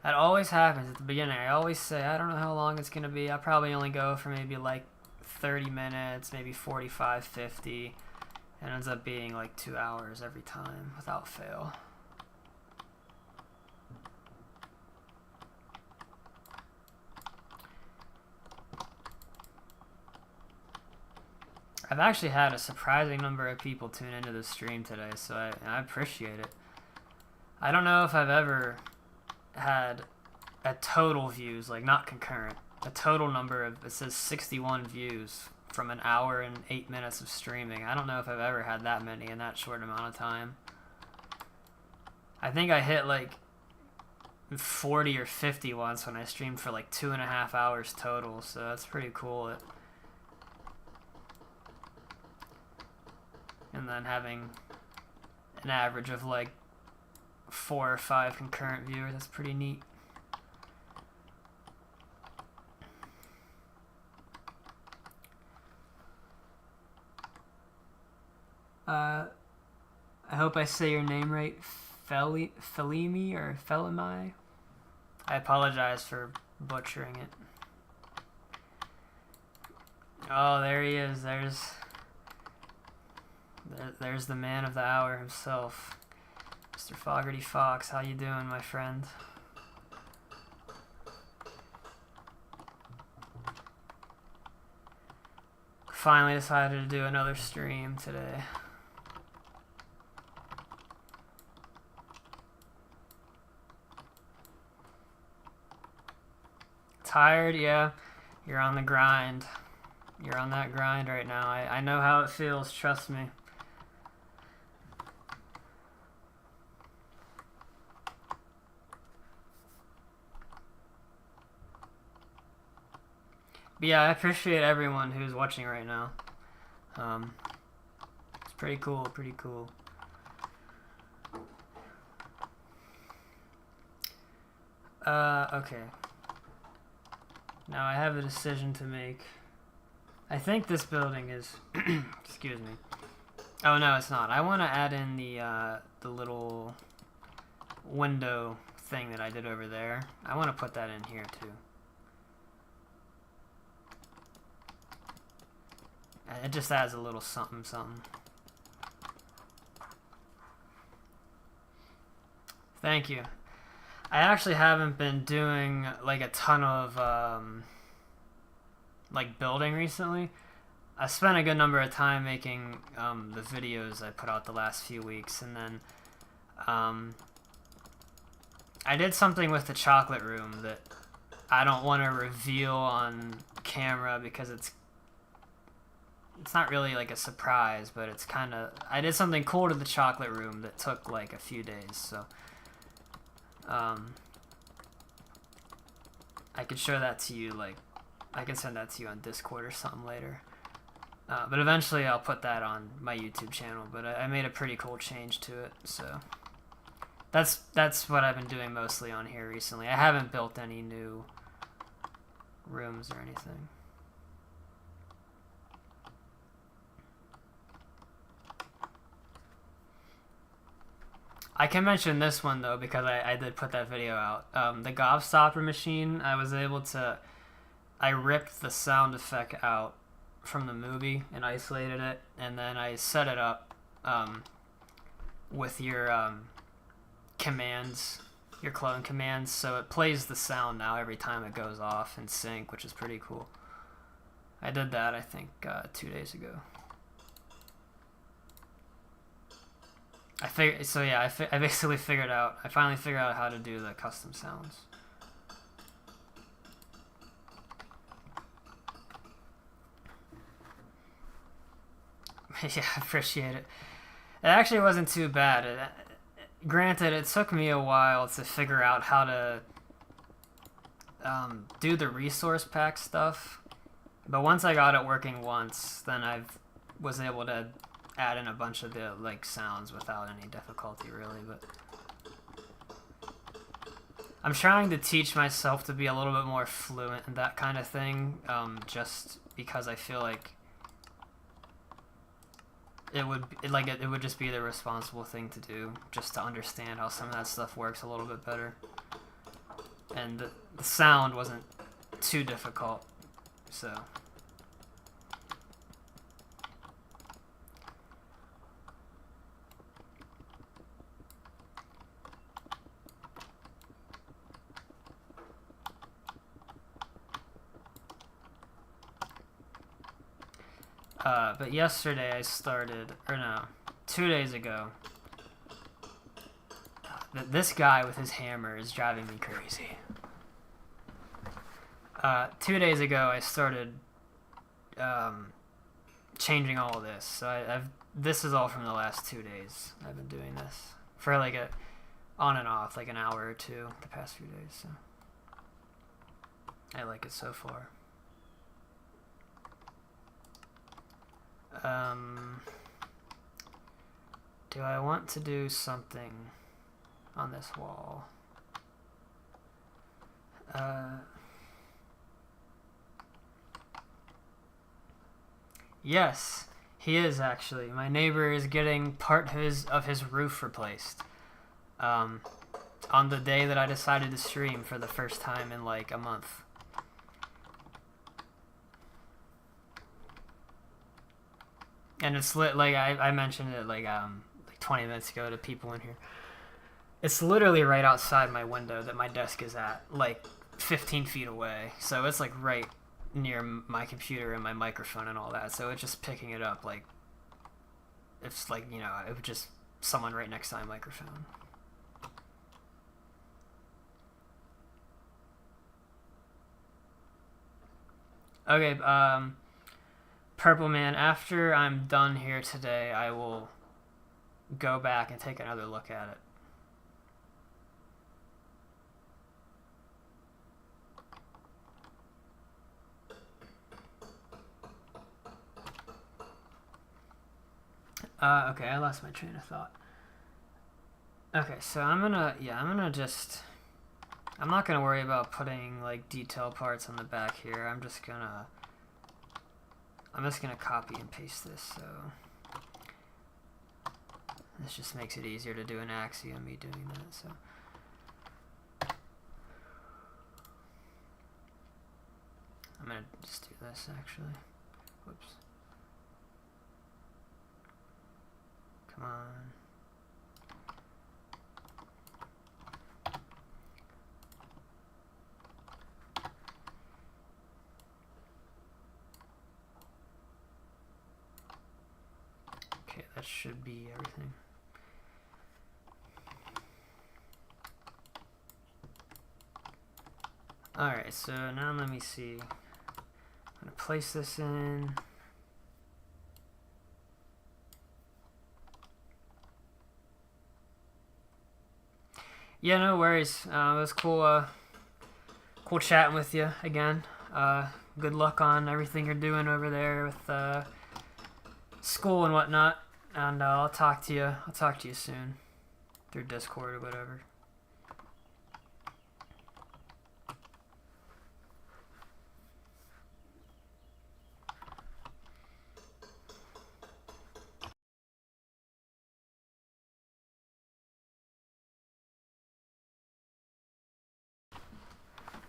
That always happens at the beginning. I always say, I don't know how long it's going to be. I'll probably only go for maybe like 30 minutes, maybe 45, 50. And it ends up being like 2 hours every time, without fail. I've actually had a surprising number of people tune into the stream today, so I appreciate it. I don't know if I've ever had a total views, like not concurrent, a total number of, it says 61 views from an hour and 8 minutes of streaming. I don't know if I've ever had that many in that short amount of time. I think I hit like 40 or 50 once when I streamed for like 2.5 hours total, so that's pretty cool. And then having an average of like 4 or 5 concurrent viewers, that's pretty neat. I hope I say your name right, Felimi or Felimi. I apologize for butchering it. Oh, there he is. There's the man of the hour himself, Mr. Fogarty Fox. How you doing, my friend? Finally decided to do another stream today. Tired? Yeah. You're on the grind. You're on that grind right now. I know how it feels, trust me. But yeah, I appreciate everyone who's watching right now. It's pretty cool, pretty cool. Okay. Now I have a decision to make. I think this building is... excuse me. Oh, no, it's not. I want to add in the little window thing that I did over there. I want to put that in here, too. It just adds a little something, something. Thank you. I actually haven't been doing like a ton of like building recently. I spent a good number of time making the videos I put out the last few weeks, and then I did something with the chocolate room that I don't want to reveal on camera because it's not really like a surprise, but it's kind of... I did something cool to the chocolate room that took like a few days, so... I could show that to you, like... I can send that to you on Discord or something later. But eventually I'll put that on my YouTube channel, but I made a pretty cool change to it, so... That's what I've been doing mostly on here recently. I haven't built any new rooms or anything. I can mention this one though because I did put that video out. The Gobstopper machine, I was able to... I ripped the sound effect out from the movie and isolated it, and then I set it up with your commands, your clone commands, so it plays the sound now every time it goes off in sync, which is pretty cool. I did that, I think, 2 days ago. I basically figured out, I finally figured out how to do the custom sounds. Yeah, I appreciate it. It actually wasn't too bad. Granted, it took me a while to figure out how to do the resource pack stuff. But once I got it working once, then I was able to add in a bunch of the like sounds without any difficulty, really. But I'm trying to teach myself to be a little bit more fluent in that kind of thing, just because I feel like it would just be the responsible thing to do, just to understand how some of that stuff works a little bit better. And the sound wasn't too difficult, so. But yesterday I started, or no, 2 days ago. This guy with his hammer is driving me crazy. 2 days ago I started changing all of this. So this is all from the last 2 days. I've been doing this for like on and off, like an hour or two the past few days. So I like it so far. Do I want to do something on this wall? Yes, he is actually. My neighbor is getting part of his roof replaced. On the day that I decided to stream for the first time in like a month. And it's lit, like I mentioned it like 20 minutes ago to people in here. It's literally right outside my window that my desk is at, like 15 feet away. So it's like right near my computer and my microphone and all that. So it's just picking it up like it's like, you know, it was just someone right next to my microphone. Okay, Purple Man, after I'm done here today, I will go back and take another look at it. Okay, I lost my train of thought. Okay, so I'm not gonna worry about putting like detail parts on the back here. I'm just gonna copy and paste this, so this just makes it easier to do an axiom, me doing that, so. I'm gonna just do this actually. Whoops. Come on. Okay, that should be everything. Alright, so now let me see. I'm gonna place this in. Yeah, no worries. It was cool chatting with you again. Good luck on everything you're doing over there with school and whatnot. And I'll talk to you soon through Discord or whatever.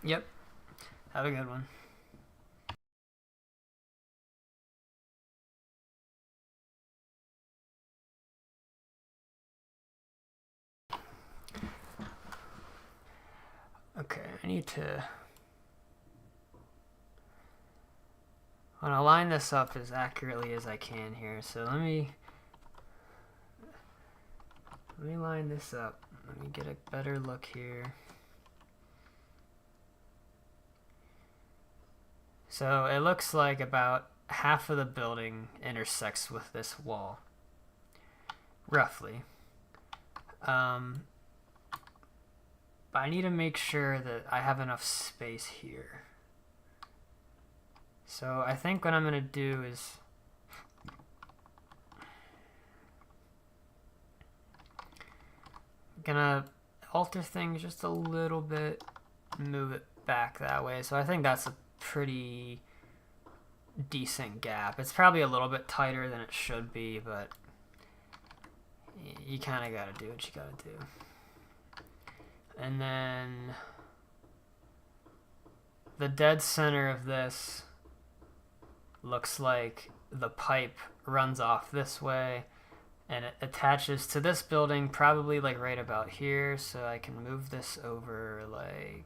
Yep. Have a good one. Okay, I need to... I want to line this up as accurately as I can here, so let me line this up. Let me get a better look here. So it looks like about half of the building intersects with this wall, roughly. But I need to make sure that I have enough space here. So I think what I'm going to do is I'm gonna alter things just a little bit, move it back that way. So I think that's a pretty decent gap. It's probably a little bit tighter than it should be, but you kind of got to do what you got to do. And then the dead center of this looks like the pipe runs off this way and it attaches to this building probably like right about here, so I can move this over like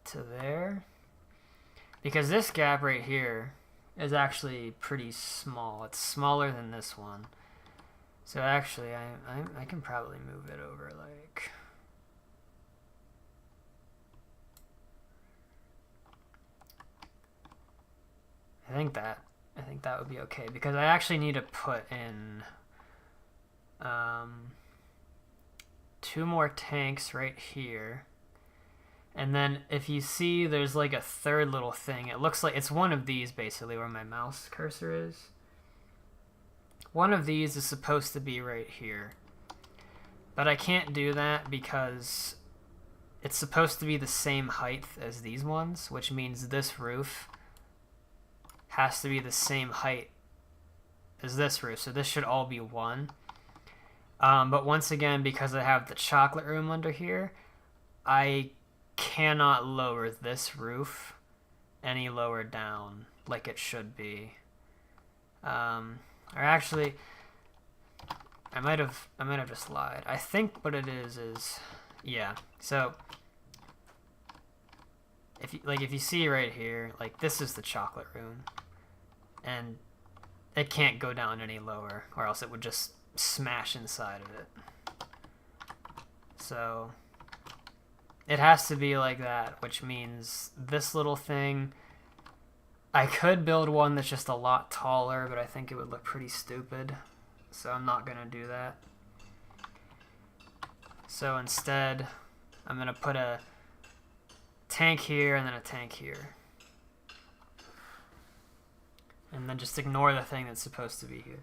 to there, because this gap right here is actually pretty small. It's smaller than this one, so actually I can probably move it over like I think that I think that would be okay, because I actually need to put in 2 more tanks right here. And then if you see, there's like a third little thing. It looks like it's one of these, basically, where my mouse cursor is. One of these is supposed to be right here. But I can't do that because it's supposed to be the same height as these ones, which means this roof has to be the same height as this roof. So this should all be 1. But once again, because I have the chocolate room under here, I cannot lower this roof any lower down like it should be. Or actually, I might have just lied. I think what it is yeah. So if you see right here, like this is the chocolate room, and it can't go down any lower, or else it would just smash inside of it. So it has to be like that, which means this little thing, I could build one that's just a lot taller, but I think it would look pretty stupid, so I'm not gonna do that. So instead, I'm gonna put a tank here and then a tank here, and then just ignore the thing that's supposed to be here.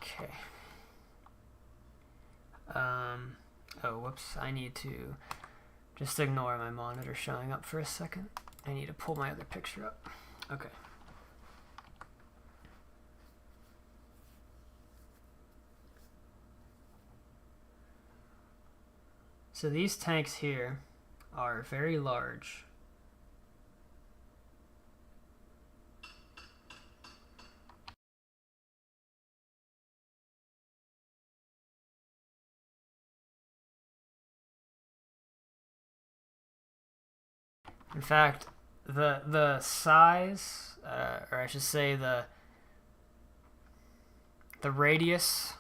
Okay. Oh, whoops. I need to just ignore my monitor showing up for a second. I need to pull my other picture up. Okay. So these tanks here are very large. In fact, the size, or I should say the radius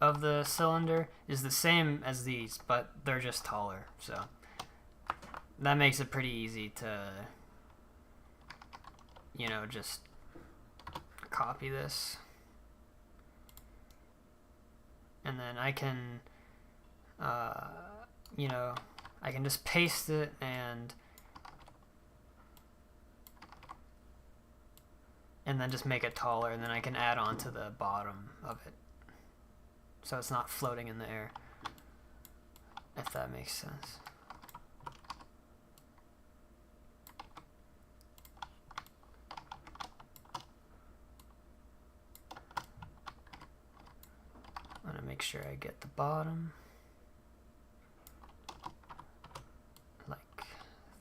of the cylinder is the same as these, but they're just taller. So that makes it pretty easy to, you know, just copy this. And then I can, you know, I can just paste it and then just make it taller, and then I can add on to the bottom of it, so it's not floating in the air, if that makes sense. I'm gonna make sure I get the bottom like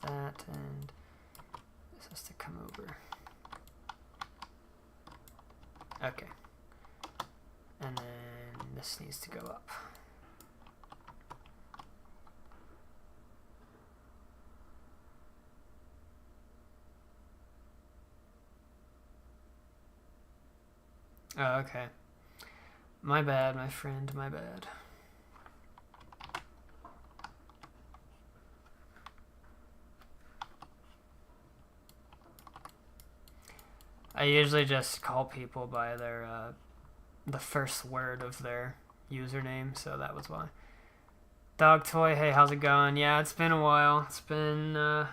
that, and this has to come over. Okay. And then this needs to go up. Oh, okay. My bad, my friend, my bad. I usually just call people by their the first word of their username, so that was why. Dog Toy, hey, how's it going? Yeah, it's been a while. It's been, I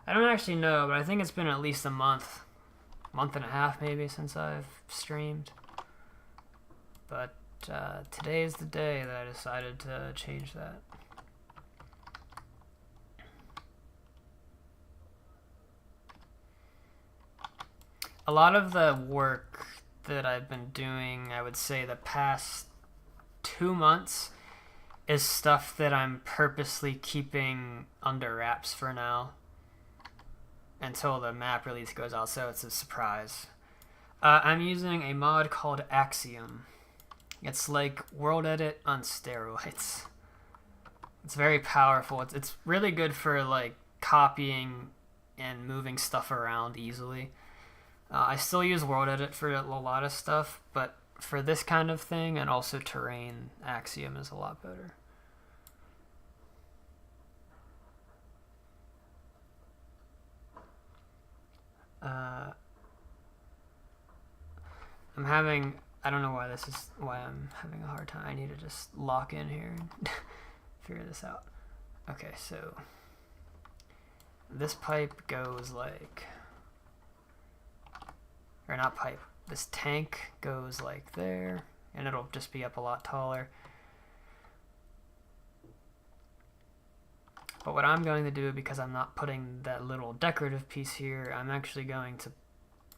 don't actually know, but I think it's been at least a month and a half maybe since I've streamed. But today is the day that I decided to change that. A lot of the work that I've been doing, I would say the past 2 months, is stuff that I'm purposely keeping under wraps for now until the map release goes out, so it's a surprise. I'm using a mod called Axiom. It's like World Edit on steroids. It's very powerful. It's really good for like copying and moving stuff around easily. I still use World Edit for a lot of stuff, but for this kind of thing and also terrain, Axiom is a lot better. I don't know why I'm having a hard time. I need to just lock in here and figure this out. Okay, so this pipe goes like, or not pipe, this tank goes like there, and it'll just be up a lot taller. But what I'm going to do, because I'm not putting that little decorative piece here, I'm actually going to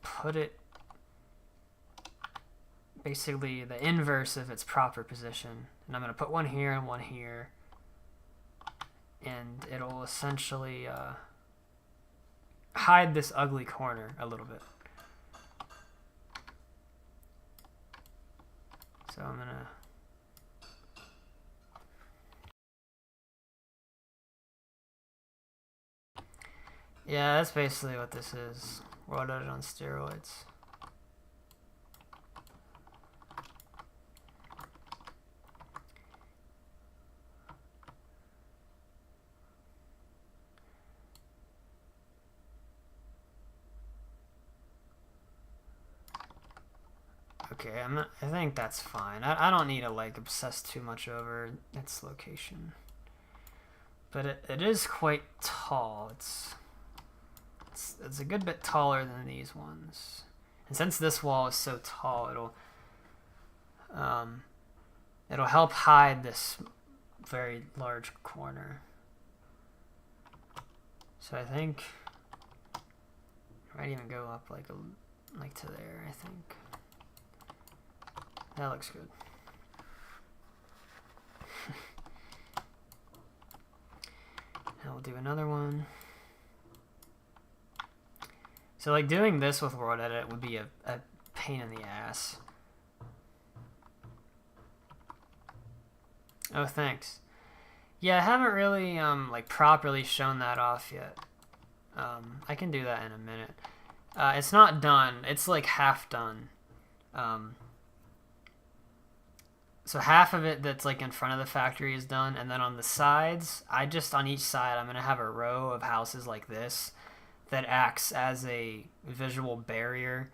put it basically the inverse of its proper position. And I'm going to put one here and one here. And it'll essentially hide this ugly corner a little bit. So I'm going to... Yeah, that's basically what this is. World Edit on steroids. Okay, I think that's fine. I don't need to like obsess too much over its location. But it is quite tall. It's a good bit taller than these ones. And since this wall is so tall, it'll help hide this very large corner. So I think I might even go up like to there, I think. That looks good. Now we'll do another one. So like doing this with World Edit would be a pain in the ass. Oh, thanks. Yeah, I haven't really like properly shown that off yet. I can do that in a minute. It's not done. It's like half done. So half of it that's like in front of the factory is done, and then on the sides, on each side, I'm gonna have a row of houses like this that acts as a visual barrier.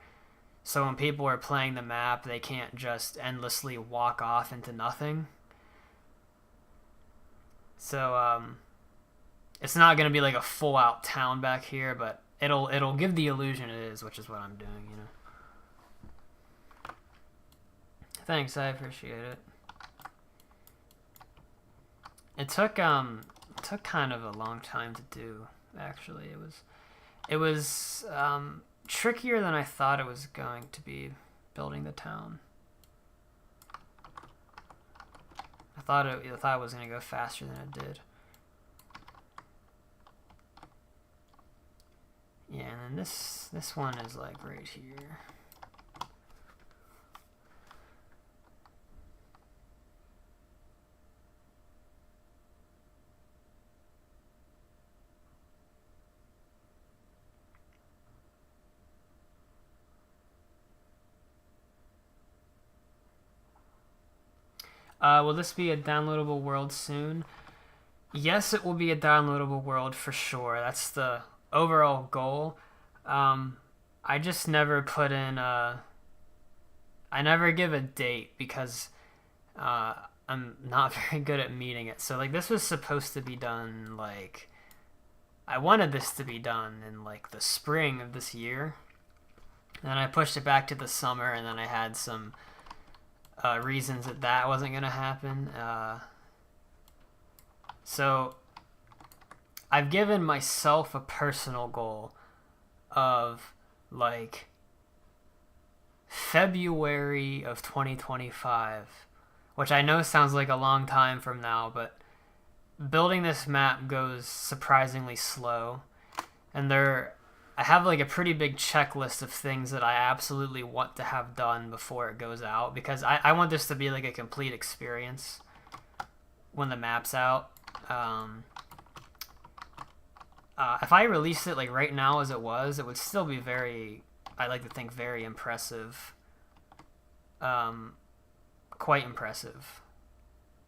So when people are playing the map, they can't just endlessly walk off into nothing. So it's not gonna be like a full out town back here, but it'll give the illusion it is, which is what I'm doing, you know. Thanks, I appreciate it. It took kind of a long time to do, actually. It was trickier than I thought it was going to be, building the town. I thought it was going to go faster than it did. Yeah, and then this one is like right here. Will this be a downloadable world soon? Yes, it will be a downloadable world for sure. That's the overall goal. I just never put in I never give a date because I'm not very good at meeting it. So like this was supposed to be done like I wanted this to be done in like the spring of this year. And then I pushed it back to the summer, and then I had some reasons that wasn't going to happen. So I've given myself a personal goal of like February of 2025, which I know sounds like a long time from now, but building this map goes surprisingly slow, and I have like a pretty big checklist of things that I absolutely want to have done before it goes out, because I want this to be like a complete experience when the map's out. If I released it like right now as it would still be very, I like to think, very impressive. Quite impressive.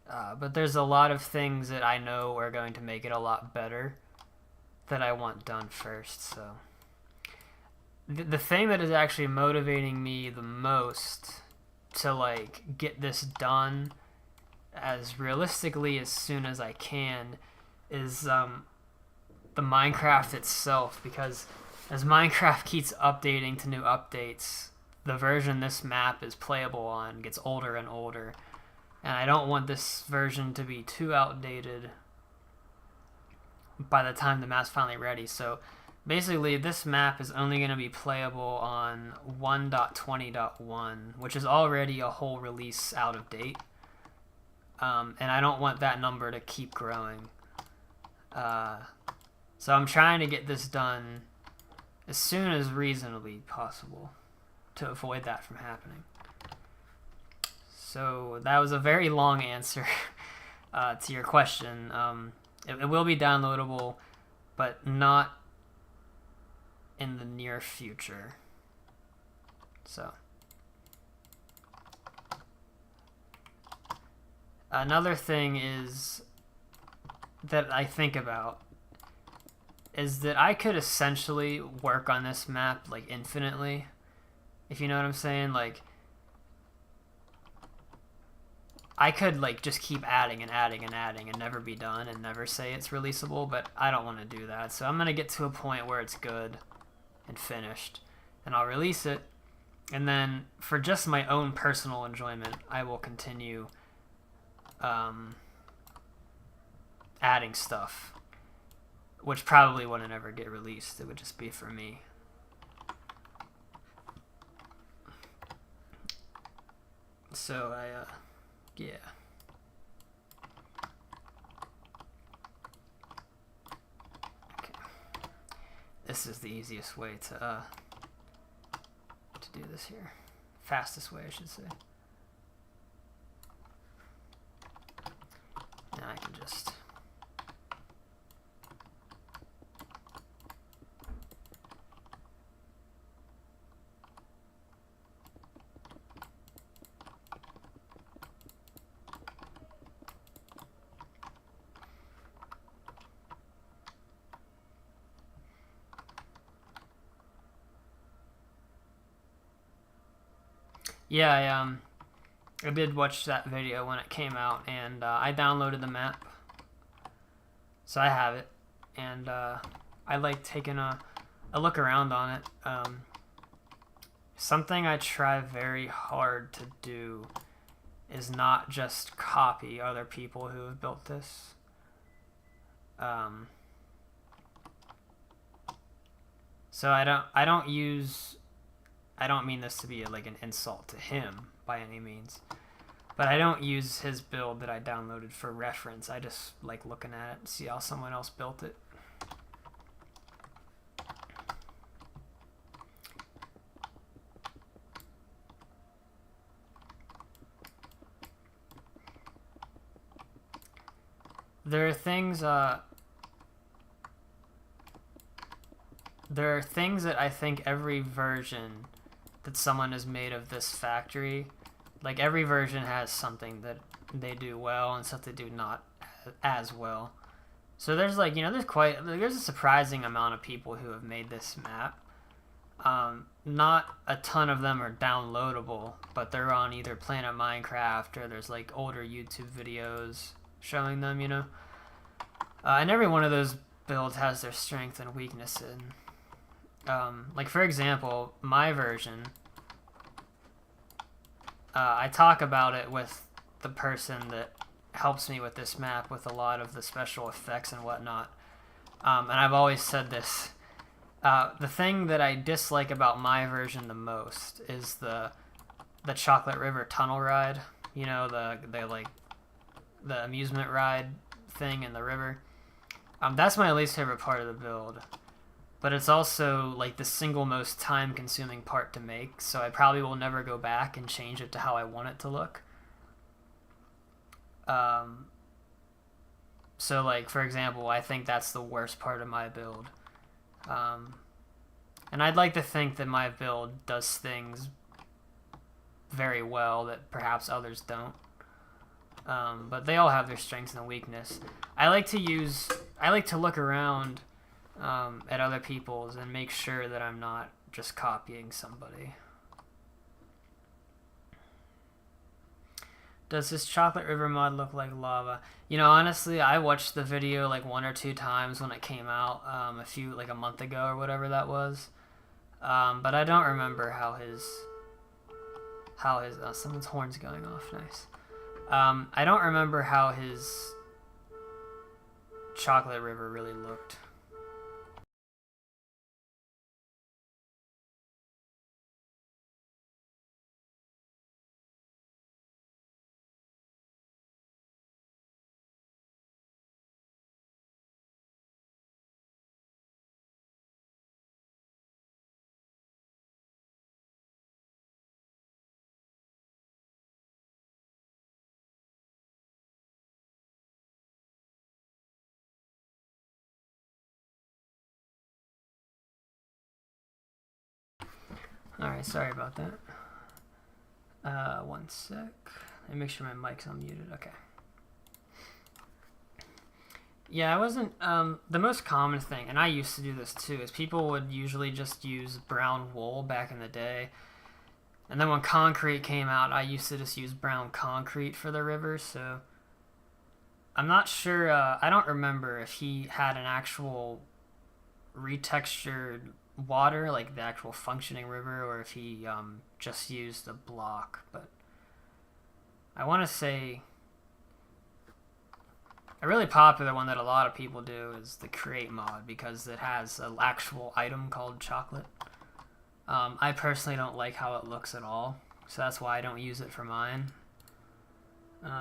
But there's a lot of things that I know are going to make it a lot better that I want done first. So the thing that is actually motivating me the most to like get this done as realistically as soon as I can is the Minecraft itself, because as Minecraft keeps updating to new updates, the version this map is playable on gets older and older, and I don't want this version to be too outdated by the time the map's finally ready. So basically this map is only going to be playable on 1.20.1, which is already a whole release out of date, and I don't want that number to keep growing. So I'm trying to get this done as soon as reasonably possible to avoid that from happening. So that was a very long answer to your question. It will be downloadable, but not in the near future. So another thing is that I think about is that I could essentially work on this map like infinitely, if you know what I'm saying. Like I could like just keep adding and adding and adding and never be done and never say it's releasable, but I don't want to do that. So I'm going to get to a point where it's good and finished, and I'll release it, and then for just my own personal enjoyment, I will continue adding stuff, which probably wouldn't ever get released. It would just be for me. So yeah. Okay. This is the easiest way to do this here. Fastest way, I should say. Now I can just... Yeah, I did watch that video when it came out, and I downloaded the map, so I have it, and I like taking a look around on it. Something I try very hard to do is not just copy other people who have built this. So I don't mean this to be like an insult to him by any means, but I don't use his build that I downloaded for reference. I just like looking at it and see how someone else built it. There are things that I think every version that someone has made of this factory, like every version has something that they do well and stuff they do not as well. So there's like, there's a surprising amount of people who have made this map. Not a ton of them are downloadable, but they're on either Planet Minecraft or there's like older YouTube videos showing them, and every one of those builds has their strength and weakness in. Like for example, my version, I talk about it with the person that helps me with this map with a lot of the special effects and whatnot, and I've always said this, the thing that I dislike about my version the most is the Chocolate River tunnel ride, the amusement ride thing in the river. That's my least favorite part of the build. but it's also like the single most time consuming part to make, so I probably will never go back and change it to how I want it to look. So like, for example, I think that's the worst part of my build. And I'd like to think that my build does things very well that perhaps others don't. But they all have their strengths and weakness. I like to look around at other people's and make sure that I'm not just copying somebody. Does this chocolate river mod look like lava? You know, honestly, I watched the video like 1 or 2 times when it came out, like a month ago or whatever that was. But I don't remember how his someone's horn's going off. Nice. I don't remember how his chocolate river really looked. Alright, sorry about that. 1 sec. Let me make sure my mic's unmuted. Okay. Yeah, I wasn't, the most common thing, and I used to do this too, is people would usually just use brown wool back in the day. And then when concrete came out, I used to just use brown concrete for the river, so I'm not sure, I don't remember if he had an actual retextured water, like the actual functioning river, or if he just used a block. But I want to say a really popular one that a lot of people do is the create mod, because it has an actual item called chocolate. I personally don't like how it looks at all, so that's why I don't use it for mine. But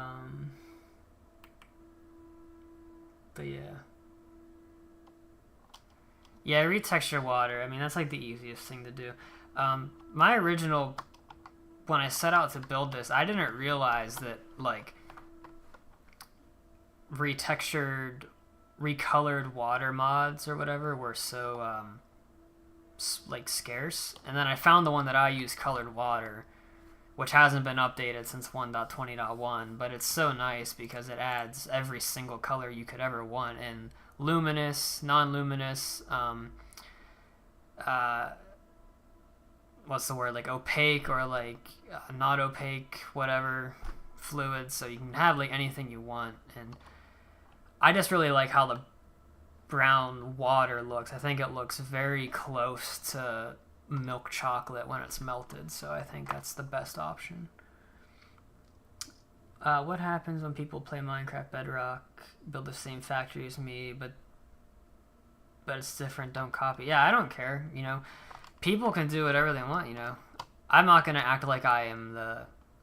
yeah, retexture water. I mean, that's like the easiest thing to do. My original, when I set out to build this, I didn't realize that like retextured, recolored water mods or whatever were so like scarce. And then I found the one that I use, colored water, which hasn't been updated since 1.20.1, but it's so nice because it adds every single color you could ever want in luminous, non-luminous, what's the word, like opaque or like not opaque, whatever, fluids, so you can have like anything you want. And I just really like how the brown water looks. I think it looks very close to milk chocolate when it's melted, so I think that's the best option. What happens when people play Minecraft Bedrock, build the same factory as me, but it's different, don't copy? Yeah, I don't care, you know. People can do whatever they want, you know. I'm not going to act like I am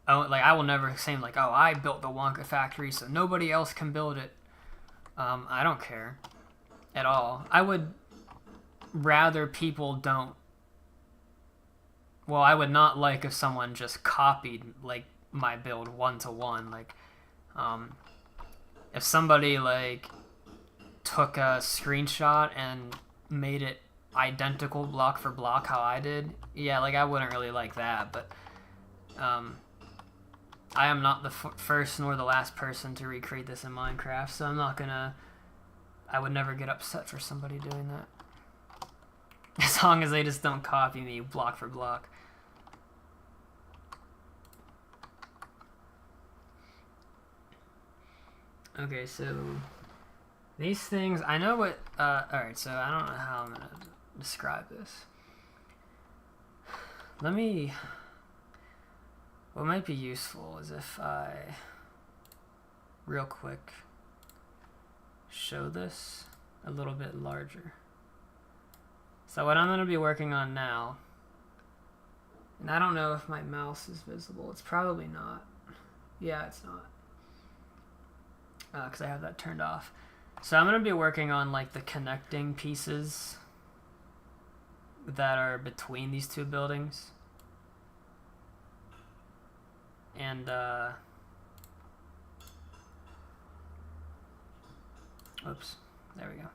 I will never say like, oh, I built the Wonka factory so nobody else can build it. I don't care at all. I would rather people don't. Well, I would not like if someone just copied like my build 1-to-1. Like, if somebody like took a screenshot and made it identical block for block how I did, yeah, like I wouldn't really like that. But I am not the first nor the last person to recreate this in Minecraft, so I'm not gonna. I would never get upset for somebody doing that. As long as they just don't copy me block for block. Okay, so these things, I know what, alright, so I don't know how I'm gonna describe this. What might be useful is if I, real quick, show this a little bit larger. So what I'm going to be working on now, and I don't know if my mouse is visible, it's probably not. Yeah, it's not, because I have that turned off. So I'm going to be working on like the connecting pieces that are between these two buildings. And, oops, there we go.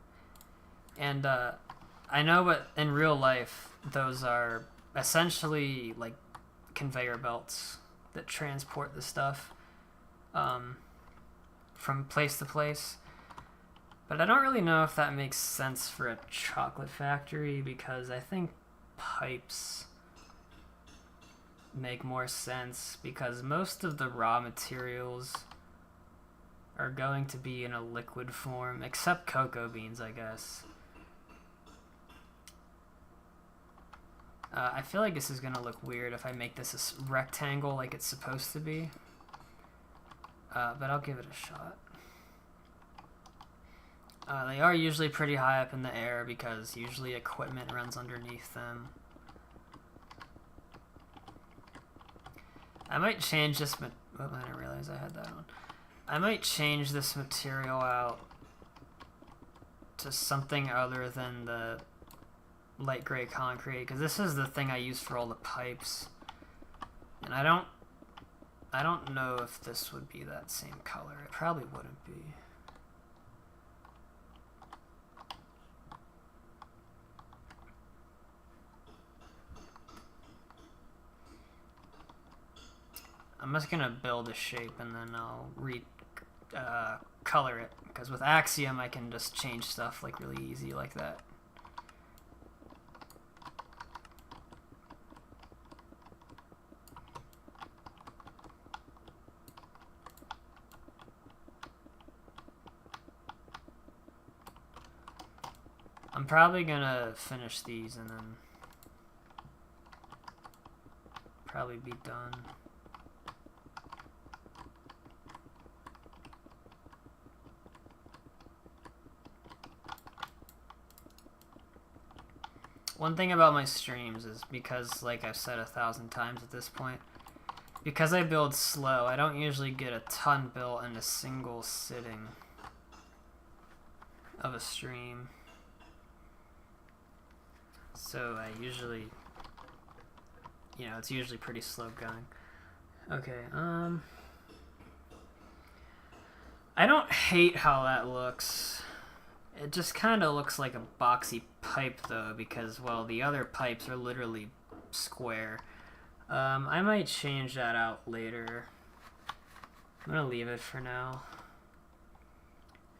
And, I know, but in real life, those are essentially, like, conveyor belts that transport the stuff, from place to place. But I don't really know if that makes sense for a chocolate factory, because I think pipes make more sense, because most of the raw materials are going to be in a liquid form, except cocoa beans, I guess. I feel like this is going to look weird if I make this a rectangle like it's supposed to be. But I'll give it a shot. They are usually pretty high up in the air because usually equipment runs underneath them. I might change this... Oh, I didn't realize I had that on. I might change this material out to something other than the light gray concrete, because this is the thing I use for all the pipes. And I don't know if this would be that same color. It probably wouldn't be. I'm just gonna build a shape and then I'll color it, because with Axiom I can just change stuff like really easy like that. I'm probably gonna finish these and then probably be done. One thing about my streams is, because, like I've said 1,000 times at this point, because I build slow, I don't usually get a ton built in a single sitting of a stream. So I usually, you know, it's usually pretty slow going. Okay, I don't hate how that looks. It just kind of looks like a boxy pipe, though, because, well, the other pipes are literally square. I might change that out later. I'm gonna leave it for now.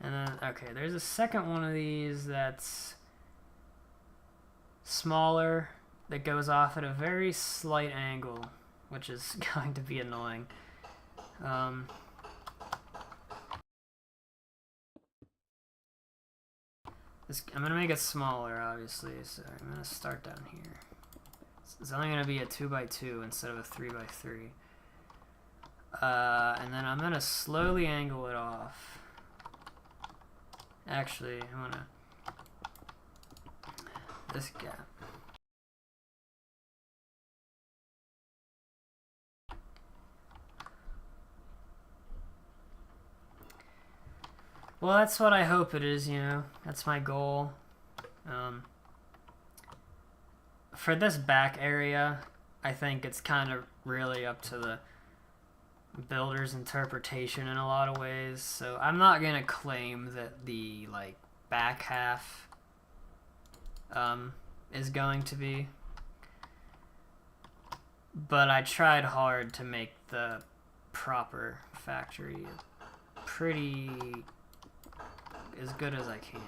And then, okay, there's a second one of these that's smaller, that goes off at a very slight angle, which is going to be annoying. I'm gonna make it smaller, obviously, so I'm gonna start down here. It's only gonna be a 2x2 instead of a 3x3. And then I'm gonna slowly angle it off. Actually, I'm gonna... this gap. Well, that's what I hope it is, you know. That's my goal. For this back area, I think it's kind of really up to the builder's interpretation in a lot of ways. So I'm not going to claim that the, like, back half is going to be. But I tried hard to make the proper factory pretty as good as I can.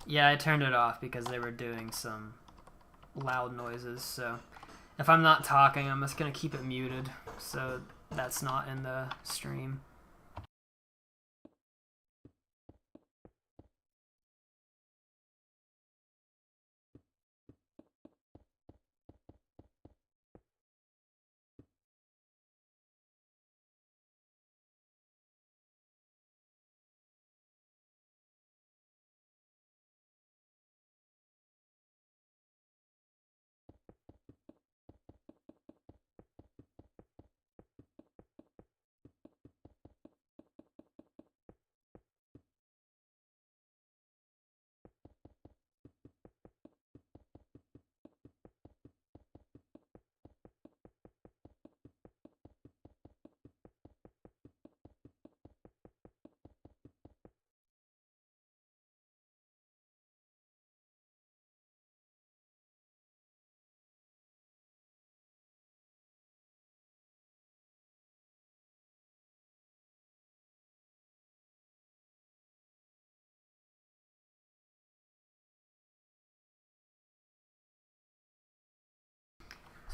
Yeah, I turned it off because they were doing some loud noises, so if I'm not talking, I'm just gonna keep it muted, so that's not in the stream.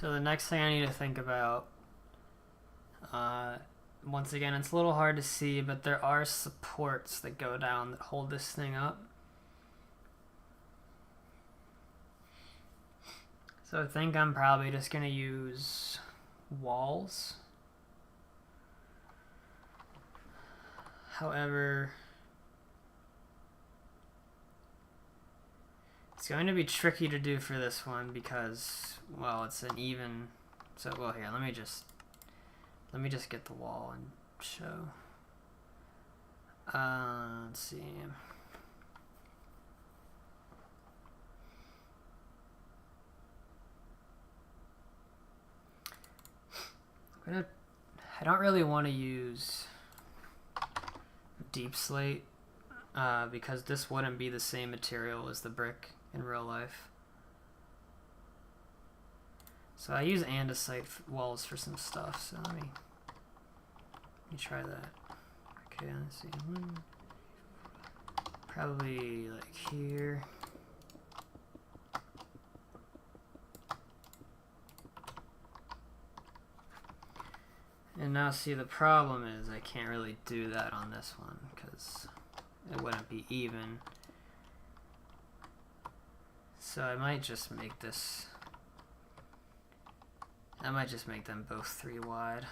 So the next thing I need to think about, once again, it's a little hard to see, but there are supports that go down that hold this thing up. So I think I'm probably just going to use walls. However, it's going to be tricky to do for this one because, well, it's an even. So, well, here, let me just get the wall and show. Let's see. I don't really want to use deep slate because this wouldn't be the same material as the brick in real life. So I use andesite walls for some stuff, so let me try that. Okay, let's see. Probably like here. And now see, the problem is I can't really do that on this one because it wouldn't be even. So I might just make this, I might just make them both 3 wide.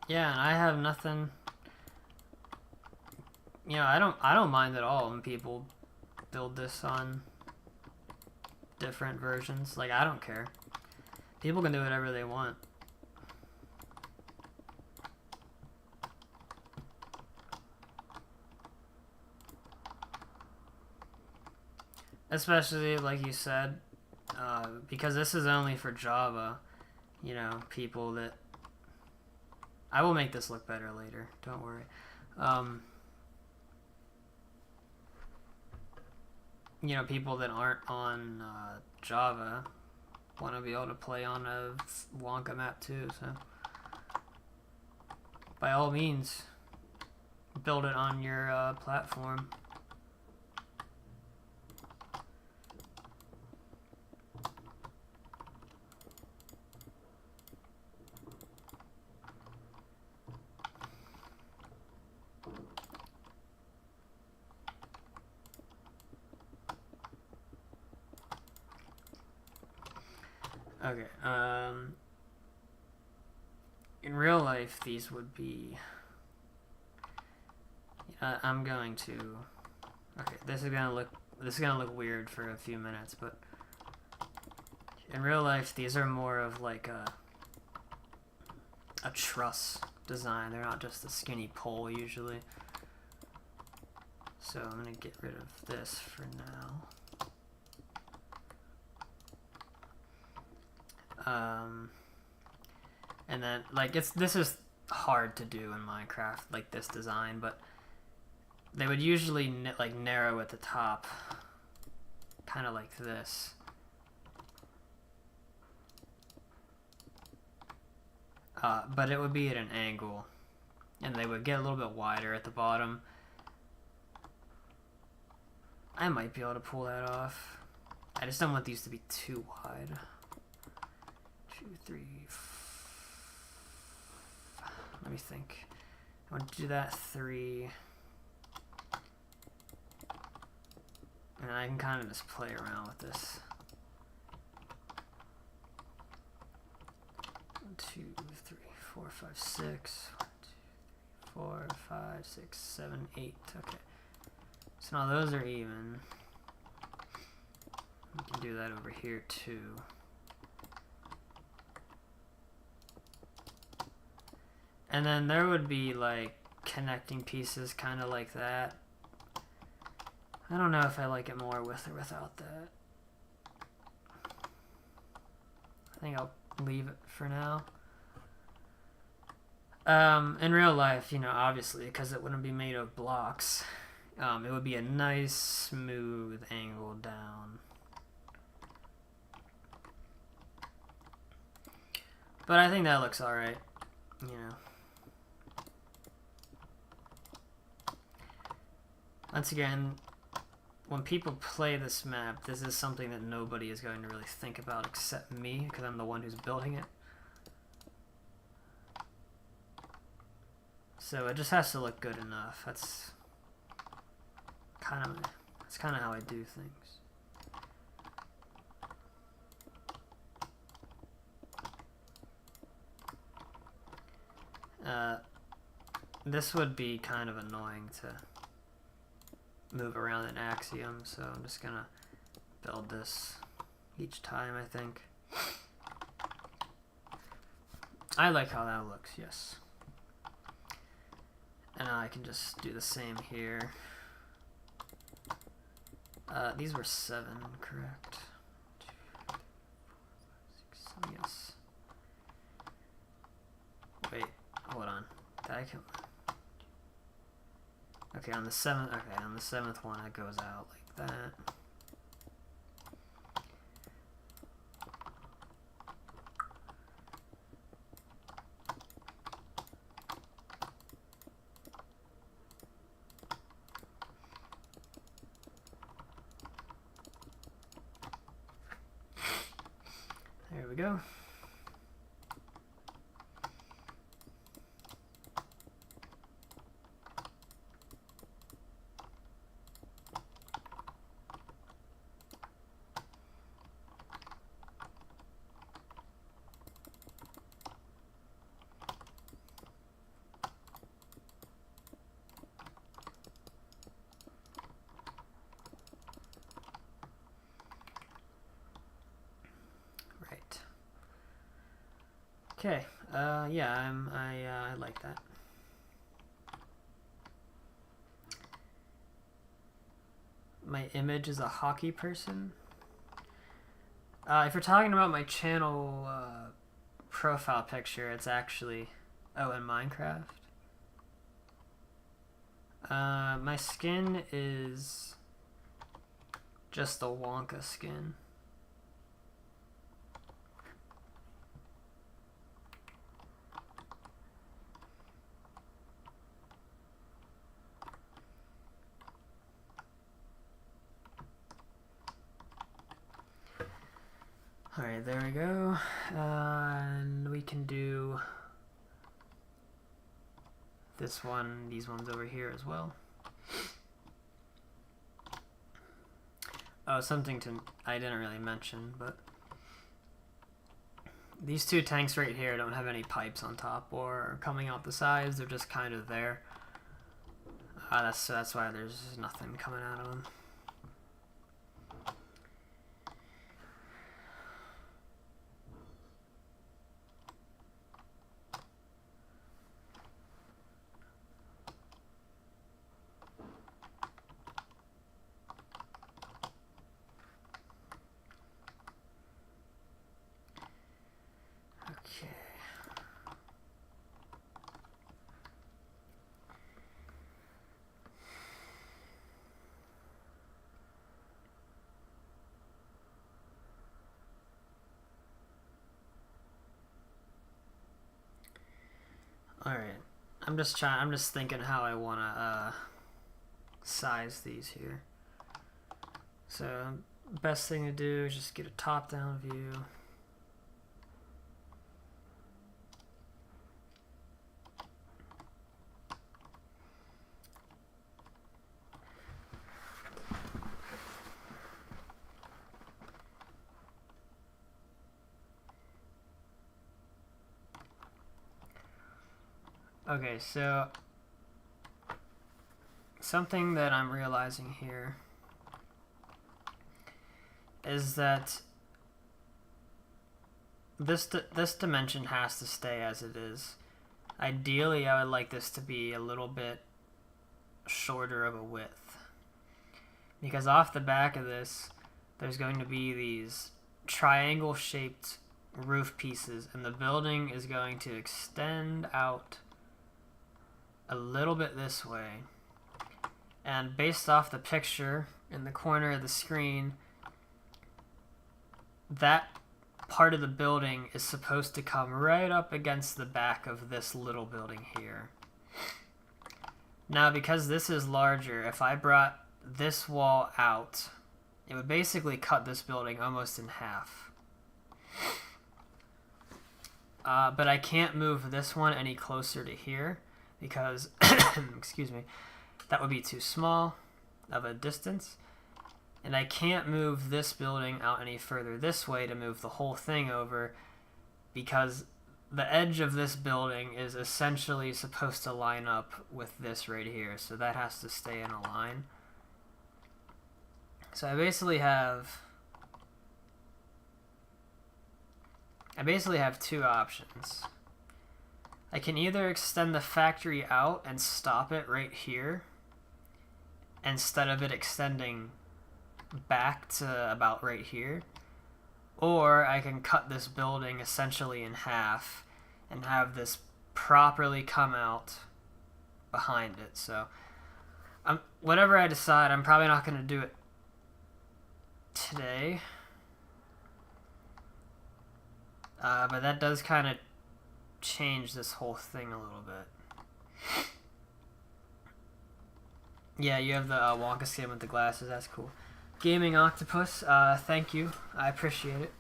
Yeah, and I have nothing. You know, I don't mind at all when people build this on different versions. Like, I don't care. People can do whatever they want. Especially, like you said, because this is only for Java, you know, people that... I will make this look better later, don't worry. You know, people that aren't on Java want to be able to play on a Wonka map too, so by all means, build it on your platform. Okay, in real life, these would be, I'm going to, okay, this is gonna look weird for a few minutes, but in real life, these are more of like a truss design. They're not just a skinny pole usually. So I'm gonna get rid of this for now. And then, like, this is hard to do in Minecraft, like this design, but they would usually like narrow at the top, kind of like this. But it would be at an angle, and they would get a little bit wider at the bottom. I might be able to pull that off. I just don't want these to be too wide. 2, 3, 4. Let me think. I want to do that 3. And I can kind of just play around with this. 1, 2, 3, 4, 5, 6. 1, 2, 3, 4, 5, 6, 7, 8. Okay. So now those are even. We can do that over here too. And then there would be like connecting pieces kind of like that. I don't know if I like it more with or without that. I think I'll leave it for now. In real life, you know, obviously, because it wouldn't be made of blocks, it would be a nice, smooth angle down. But I think that looks alright, you know. Once again, when people play this map, this is something that nobody is going to really think about except me, because I'm the one who's building it. So it just has to look good enough. That's kind of how I do things. This would be kind of annoying to move around an axiom, so I'm just gonna build this each time, I think. I like how that looks, yes. And I can just do the same here. These were 7, correct? 2, 4, 5, 6, 7, yes. Wait, hold on. Did I kill? Okay, on the 7th. Okay, on the 7th one, it goes out like that. There we go. Okay, yeah, I like that. My image is a hockey person. If you're talking about my channel profile picture, it's actually in Minecraft. My skin is just the Wonka skin. Alright, there we go. And we can do this one, these ones over here as well. Oh, something I didn't really mention, but these two tanks right here don't have any pipes on top or coming out the sides. They're just kind of there. That's why there's nothing coming out of them. Alright, I'm just thinking how I want to size these here. So, best thing to do is just get a top-down view. Okay, so something that I'm realizing here is that this dimension has to stay as it is. Ideally, I would like this to be a little bit shorter of a width, because off the back of this, there's going to be these triangle-shaped roof pieces, and the building is going to extend out a little bit this way, and based off the picture in the corner of the screen, that part of the building is supposed to come right up against the back of this little building here. Now, because this is larger, if I brought this wall out, it would basically cut this building almost in half. But I can't move this one any closer to here because, excuse me, that would be too small of a distance. And I can't move this building out any further this way to move the whole thing over because the edge of this building is essentially supposed to line up with this right here. So that has to stay in a line. So I basically have two options. I can either extend the factory out and stop it right here instead of it extending back to about right here, or I can cut this building essentially in half and have this properly come out behind it. So whatever I decide, I'm probably not going to do it today. But that does kind of change this whole thing a little bit. Yeah, you have the Wonka skin with the glasses. That's cool. Gaming Octopus, thank you. I appreciate it.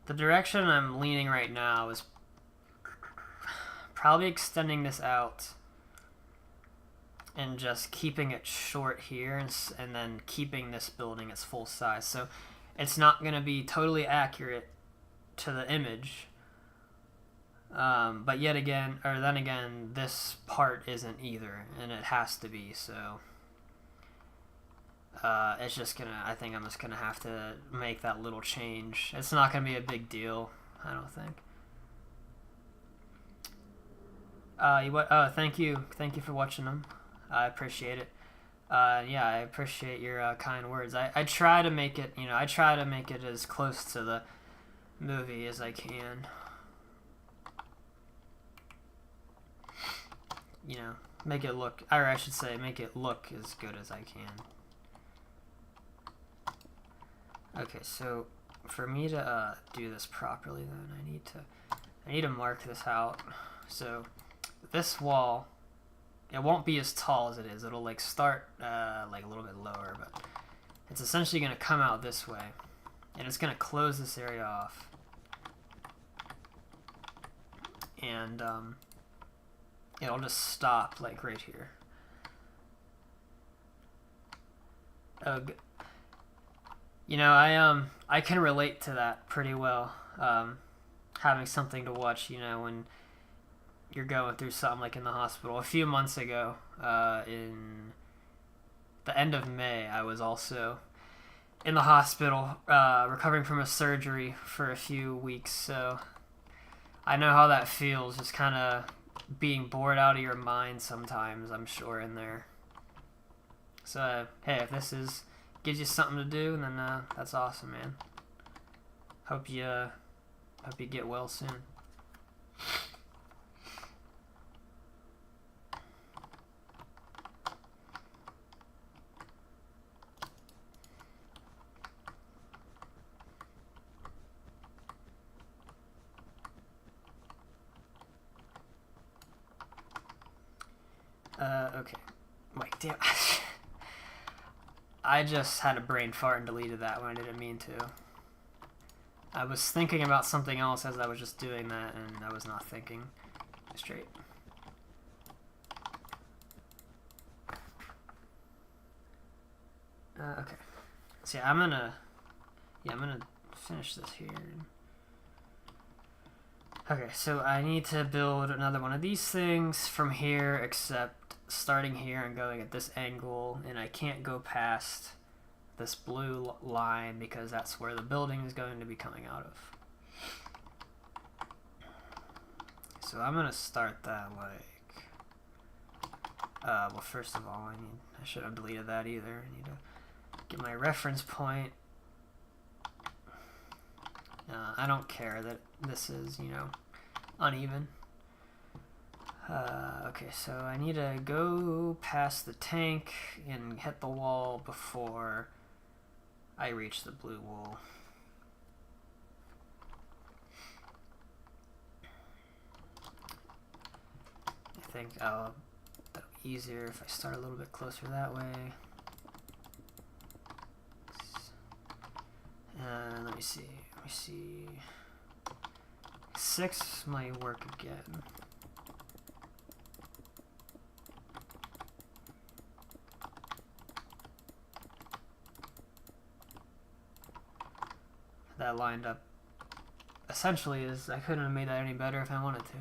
The direction I'm leaning right now is probably extending this out and just keeping it short here and then keeping this building its full size. So it's not going to be totally accurate to the image. But then again, this part isn't either, and it has to be, so it's just I think I'm just gonna have to make that little change. It's not gonna be a big deal, I don't think. Thank you for watching them. I appreciate it. Yeah, I appreciate your kind words. I try to make it, I try to make it as close to the movie as I can. Make it look, or I should say, make it look as good as I can. Okay, so for me to do this properly, then I need to mark this out. So this wall, it won't be as tall as it is. It'll start like a little bit lower, but it's essentially going to come out this way, and it's going to close this area off. And it'll just stop like right here. I can relate to that pretty well. Having something to watch, when you're going through something like in the hospital. A few months ago, in the end of May, I was also in the hospital, recovering from a surgery for a few weeks. So I know how that feels, just kind of being bored out of your mind sometimes, I'm sure, in there. So, hey, if this gives you something to do, then that's awesome, man. Hope you get well soon. Okay. Wait, damn. I just had a brain fart and deleted that when I didn't mean to. I was thinking about something else as I was just doing that, and I was not thinking straight. Okay. So yeah, I'm gonna finish this here. Okay, so I need to build another one of these things from here, except starting here and going at this angle, and I can't go past this blue line because that's where the building is going to be coming out of. So I'm gonna start that well, first of all, I should have deleted that either. I need to get my reference point. I don't care that this is, uneven. Okay, so I need to go past the tank and hit the wall before I reach the blue wall. think that'll be easier if I start a little bit closer that way. Let me see. 6 might work again. That lined up essentially is, I couldn't have made that any better if I wanted to.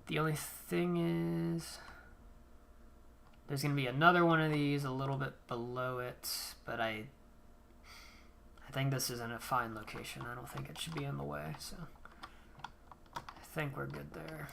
The only thing is, there's going to be another one of these a little bit below it, but I think this is in a fine location. I don't think it should be in the way, so I think we're good there.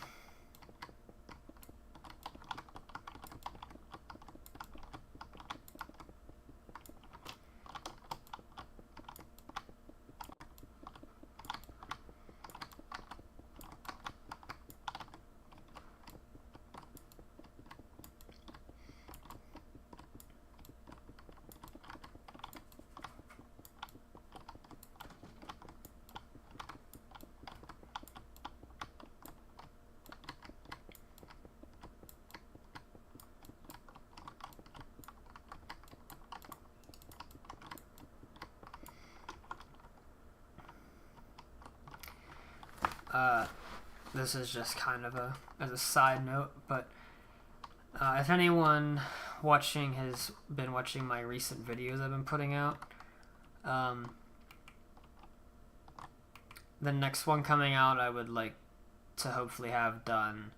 This is just kind of as a side note, but if anyone watching has been watching my recent videos I've been putting out, the next one coming out I would like to hopefully have done,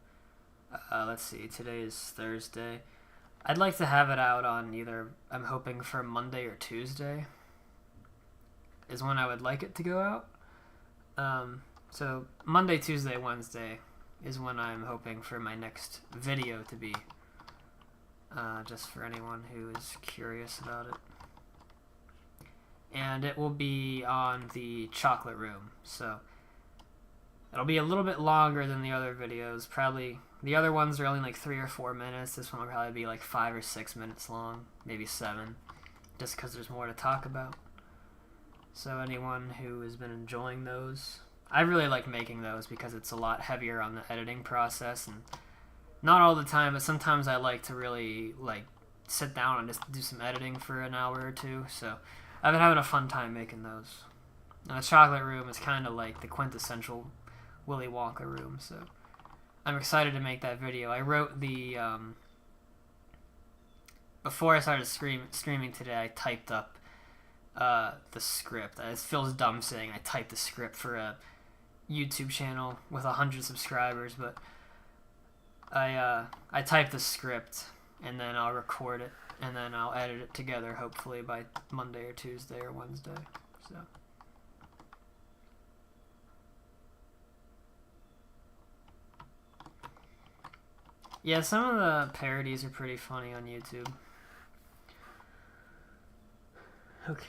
let's see, today is Thursday. I'd like to have it out on either, I'm hoping for Monday or Tuesday is when I would like it to go out. So Monday, Tuesday, Wednesday is when I'm hoping for my next video to be, just for anyone who is curious about it. And it will be on the chocolate room, so it'll be a little bit longer than the other videos. Probably the other ones are only like 3 or 4 minutes. This one will probably be like 5 or 6 minutes long, maybe 7, just because there's more to talk about. So anyone who has been enjoying those, I really like making those because it's a lot heavier on the editing process, and not all the time, but sometimes I like to really like sit down and just do some editing for an hour or two. So I've been having a fun time making those. And the chocolate room is kind of like the quintessential Willy Wonka room, so I'm excited to make that video. I wrote the before I started streaming today, I typed up the script. It feels dumb saying I typed the script for a YouTube channel with 100 subscribers, but I typed the script and then I'll record it and then I'll edit it together hopefully by Monday or Tuesday or Wednesday. So yeah, some of the parodies are pretty funny on YouTube. Okay,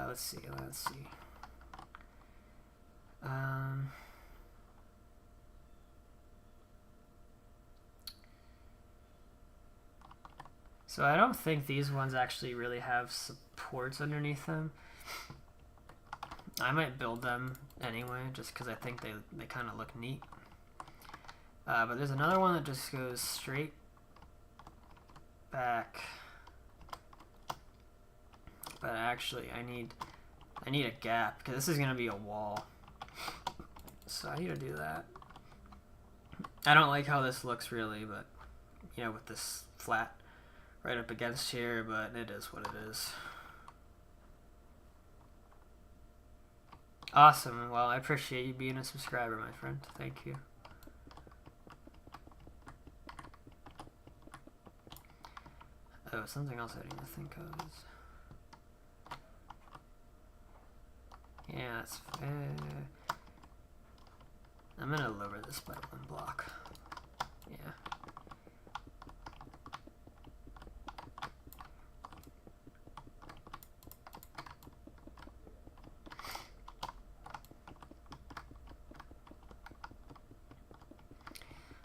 let's see. So I don't think these ones actually really have supports underneath them. I might build them anyway, just because I think they kind of look neat. But there's another one that just goes straight back. But actually, I need a gap, because this is going to be a wall. So I need to do that. I don't like how this looks really, but, you know, with this flat right up against here, but it is what it is. Awesome. Well, I appreciate you being a subscriber, my friend. Thank you. Oh, something else I didn't even think of is... Yeah, that's fair. I'm gonna lower this by 1 block. Yeah.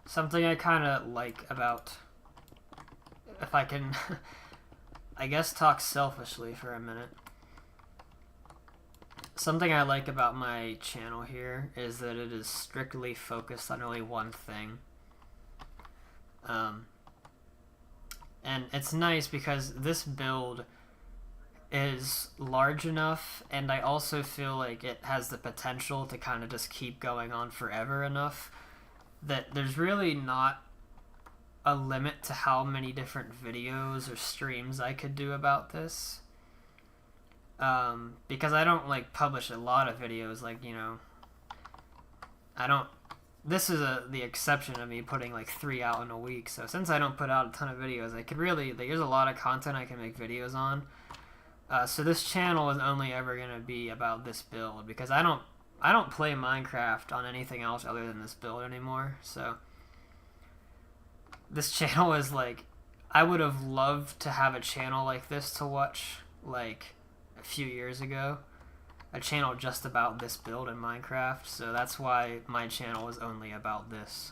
Something I kind of like about, if I can, I guess talk selfishly for a minute. something I like about my channel here is that it is strictly focused on only one thing. And it's nice because this build is large enough, and I also feel like it has the potential to kind of just keep going on forever enough that there's really not a limit to how many different videos or streams I could do about this. Because I don't like publish a lot of videos, like, you know, I don't. This is the exception of me putting like 3 out in a week. So since I don't put out a ton of videos, I could really, there's a lot of content I can make videos on. So this channel is only ever gonna be about this build because I don't play Minecraft on anything else other than this build anymore. So this channel is like, I would have loved to have a channel like this to watch like a few years ago. A channel just about this build in Minecraft, so that's why my channel is only about this.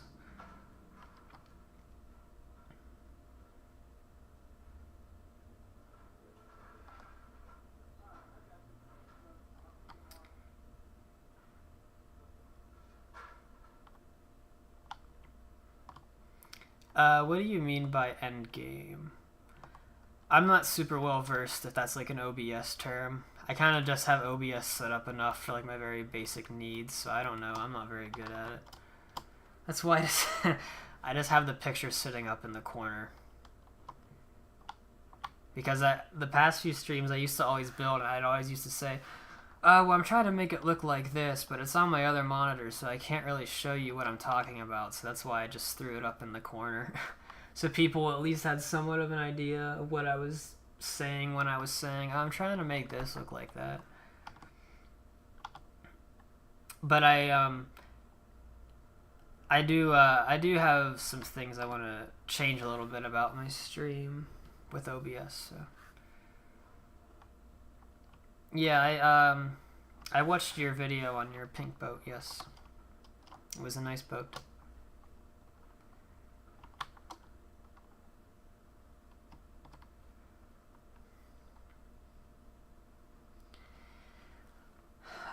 What do you mean by endgame? I'm not super well versed if that's like an OBS term. I kind of just have OBS set up enough for like my very basic needs, so I don't know. I'm not very good at it. That's why I just have the picture sitting up in the corner. Because the past few streams I used to always build, and I'd always used to say, well, I'm trying to make it look like this, but it's on my other monitor, so I can't really show you what I'm talking about, so that's why I just threw it up in the corner. So people at least had somewhat of an idea of what I was saying when I was saying, oh, I'm trying to make this look like that. But I do have some things I want to change a little bit about my stream with OBS. So yeah, I watched your video on your pink boat. Yes, it was a nice boat.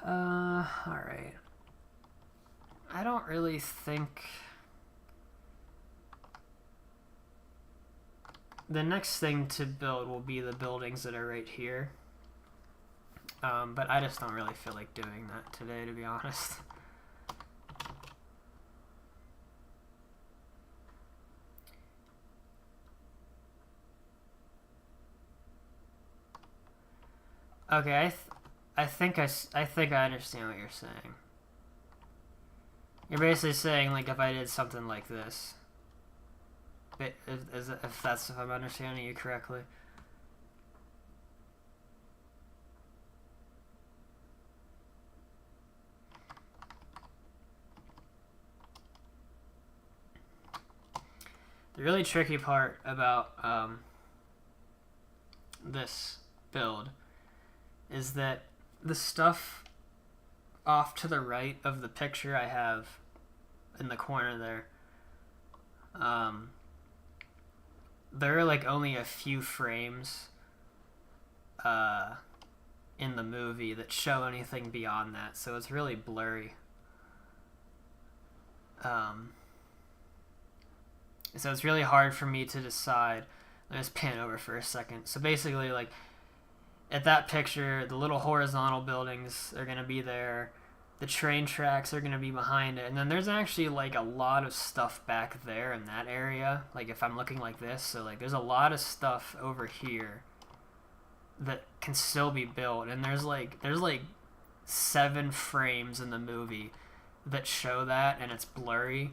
Alright. I don't really think... The next thing to build will be the buildings that are right here. But I just don't really feel like doing that today, to be honest. Okay, I think I understand what you're saying. You're basically saying, like, if I did something like this, if I'm understanding you correctly. The really tricky part about this build is that the stuff off to the right of the picture I have in the corner there, there are like only a few frames in the movie that show anything beyond that, so it's really blurry. So it's really hard for me to decide. Let me just pan over for a second. So basically, like, at that picture, the little horizontal buildings are going to be there. The train tracks are going to be behind it. And then there's actually, like, a lot of stuff back there in that area. Like, if I'm looking like this. So, like, there's a lot of stuff over here that can still be built. And there's, like 7 frames in the movie that show that, and it's blurry.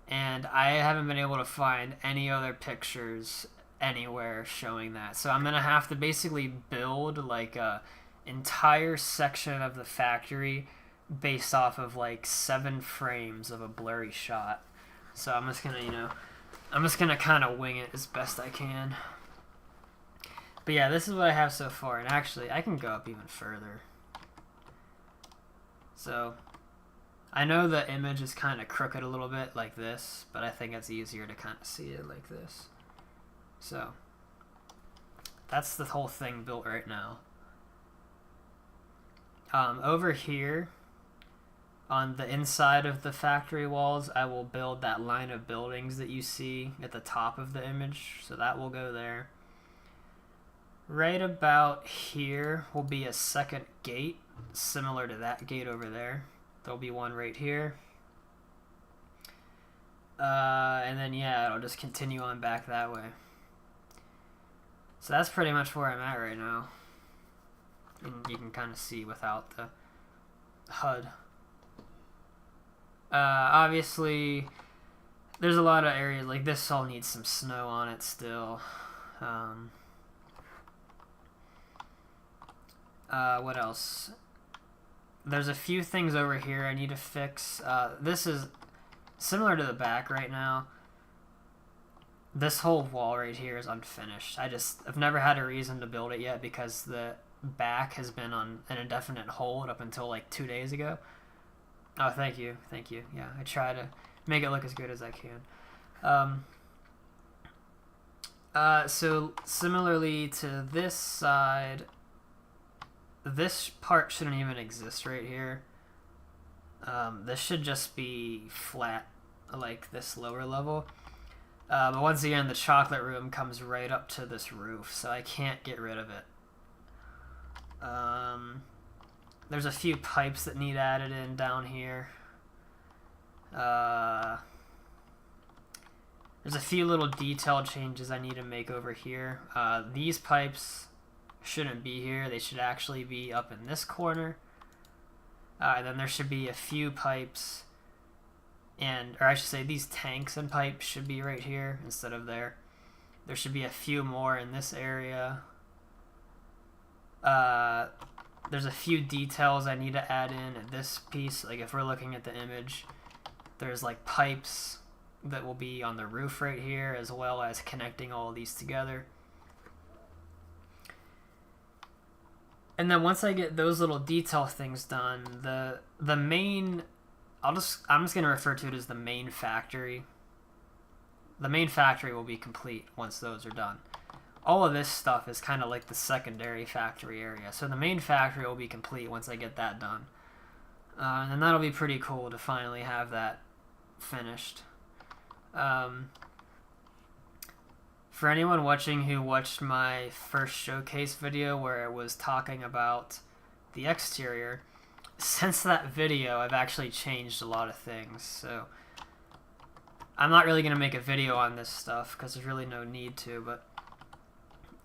And I haven't been able to find any other pictures anywhere showing that. So I'm going to have to basically build like a entire section of the factory based off of like 7 frames of a blurry shot. So I'm just going to, I'm just going to kind of wing it as best I can. But yeah, this is what I have so far. And actually, I can go up even further. So I know the image is kind of crooked a little bit like this, but I think it's easier to kind of see it like this. So that's the whole thing built right now. Over here, on the inside of the factory walls, I will build that line of buildings that you see at the top of the image. So that will go there. Right about here will be a second gate, similar to that gate over there. There'll be one right here. And then, yeah, it'll just continue on back that way. So that's pretty much where I'm at right now. And you can kind of see without the HUD. Obviously, there's a lot of areas, like this all needs some snow on it still. What else? There's a few things over here I need to fix. This is similar to the back right now. This whole wall right here is unfinished. I've never had a reason to build it yet because the back has been on an indefinite hold up until like 2 days ago. Oh, thank you. Yeah, I try to make it look as good as I can. So similarly to this side, this part shouldn't even exist right here. This should just be flat, like this lower level. But once again, the chocolate room comes right up to this roof, so I can't get rid of it. There's a few pipes that need added in down here. There's a few little detail changes I need to make over here. These pipes shouldn't be here. They should actually be up in this corner. And then there should be a few pipes, or I should say these tanks and pipes should be right here instead of there. There should be a few more in this area. There's a few details I need to add in at this piece. Like if we're looking at the image, there's like pipes that will be on the roof right here, as well as connecting all of these together. And then once I get those little detail things done, the main, I'm just gonna refer to it as the main factory. The main factory will be complete once those are done. All of this stuff is kind of like the secondary factory area. So the main factory will be complete once I get that done. And that'll be pretty cool to finally have that finished. For anyone watching who watched my first showcase video where it was talking about the exterior, since that video I've actually changed a lot of things. So I'm not really going to make a video on this stuff because there's really no need to, but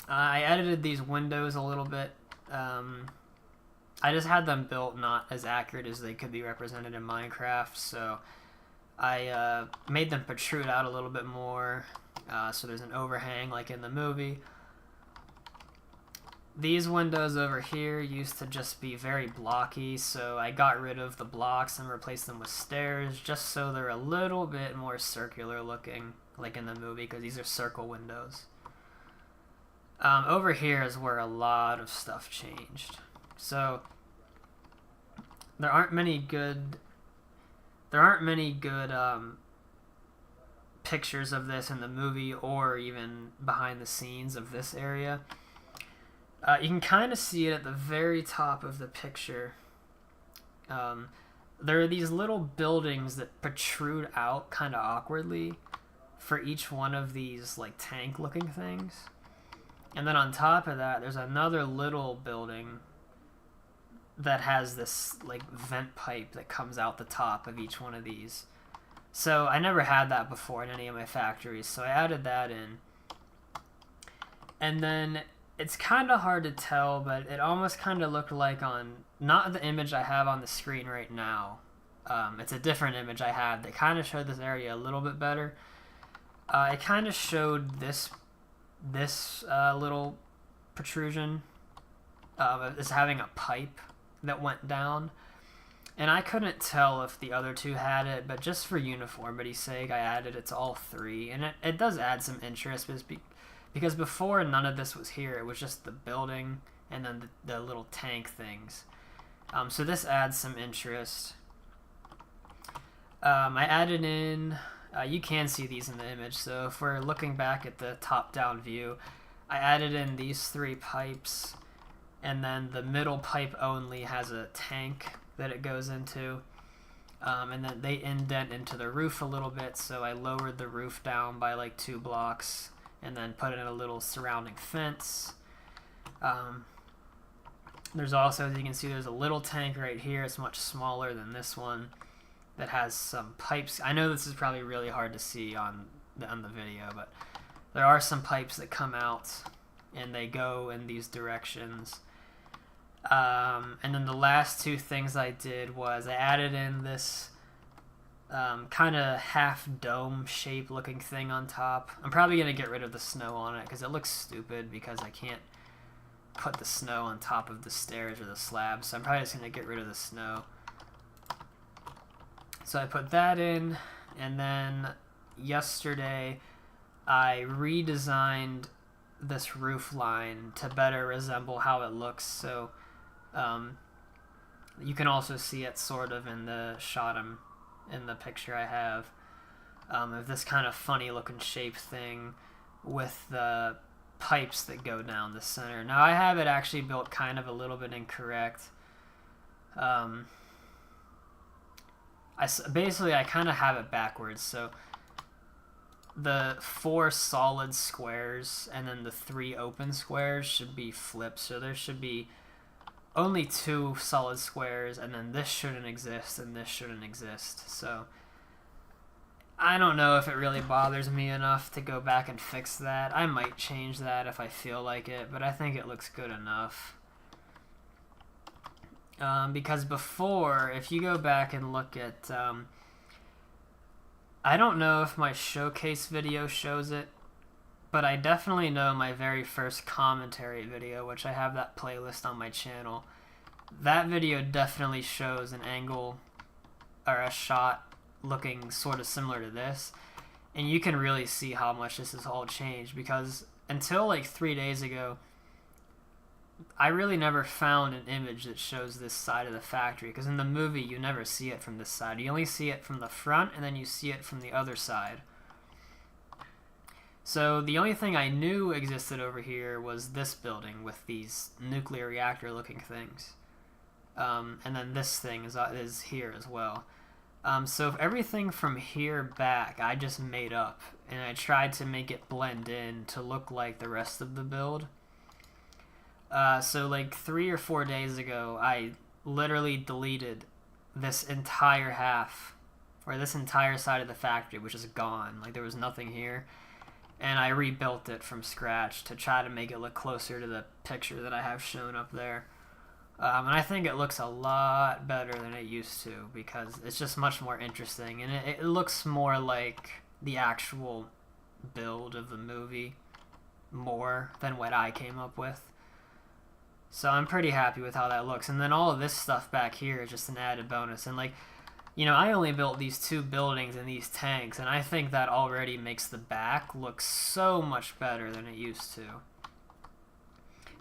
I edited these windows a little bit. I just had them built not as accurate as they could be represented in Minecraft, so I made them protrude out a little bit more, so there's an overhang like in the movie. These windows over here used to just be very blocky, so I got rid of the blocks and replaced them with stairs just so they're a little bit more circular looking like in the movie, because these are circle windows. Over here is where a lot of stuff changed. So there aren't many good pictures of this in the movie or even behind the scenes of this area. You can kind of see it at the very top of the picture. There are these little buildings that protrude out kind of awkwardly for each one of these like tank looking things. And then on top of that, there's another little building that has this like vent pipe that comes out the top of each one of these. So I never had that before in any of my factories, so I added that in. And then it's kind of hard to tell, but it almost kind of looked like on, not the image I have on the screen right now. It's a different image I had that kind of showed this area a little bit better. It kind of showed this little protrusion as having a pipe that went down, and I couldn't tell if the other two had it, but just for uniformity's sake I added it to all three, and it does add some interest because before none of this was here. It was just the building and then the little tank things. So this adds some interest. I added in, you can see these in the image, so if we're looking back at the top-down view, I added in these three pipes and then the middle pipe only has a tank that it goes into. And then they indent into the roof a little bit, so I lowered the roof down by like 2 blocks and then put in a little surrounding fence. There's also, as you can see, there's a little tank right here. It's much smaller than this one that has some pipes. I know this is probably really hard to see on the video, but there are some pipes that come out and they go in these directions. And then the last 2 things I did was I added in this kind of half dome shape looking thing on top. I'm probably going to get rid of the snow on it because it looks stupid because I can't put the snow on top of the stairs or the slab, so I'm probably just going to get rid of the snow. So I put that in, and then yesterday I redesigned this roof line to better resemble how it looks. So you can also see it sort of in the shot in the picture I have of this kind of funny looking shape thing with the pipes that go down the center. Now I have it actually built kind of a little bit incorrect. Basically I kind of have it backwards. So the 4 solid squares and then the 3 open squares should be flipped. So there should be only 2 solid squares, and then this shouldn't exist and this shouldn't exist. So I don't know if it really bothers me enough to go back and fix that. I might change that if I feel like it, but I think it looks good enough. Because before, if you go back and look at, I don't know if my showcase video shows it, but I definitely know my very first commentary video, which I have that playlist on my channel. That video definitely shows an angle or a shot looking sort of similar to this, and you can really see how much this has all changed, because until like 3 days ago I really never found an image that shows this side of the factory, because in the movie you never see it from this side. You only see it from the front, and then you see it from the other side. So the only thing I knew existed over here was this building with these nuclear reactor looking things, and then this thing is here as well. So everything from here back I just made up, and I tried to make it blend in to look like the rest of the build. So like 3 or 4 days ago I literally deleted this entire half, or this entire side of the factory, which is gone. Like there was nothing here, and I rebuilt it from scratch to try to make it look closer to the picture that I have shown up there. And I think it looks a lot better than it used to, because it's just much more interesting, and it looks more like the actual build of the movie more than what I came up with. So I'm pretty happy with how that looks. And then all of this stuff back here is just an added bonus. And like, you know, I only built these 2 buildings and these tanks, and I think that already makes the back look so much better than it used to.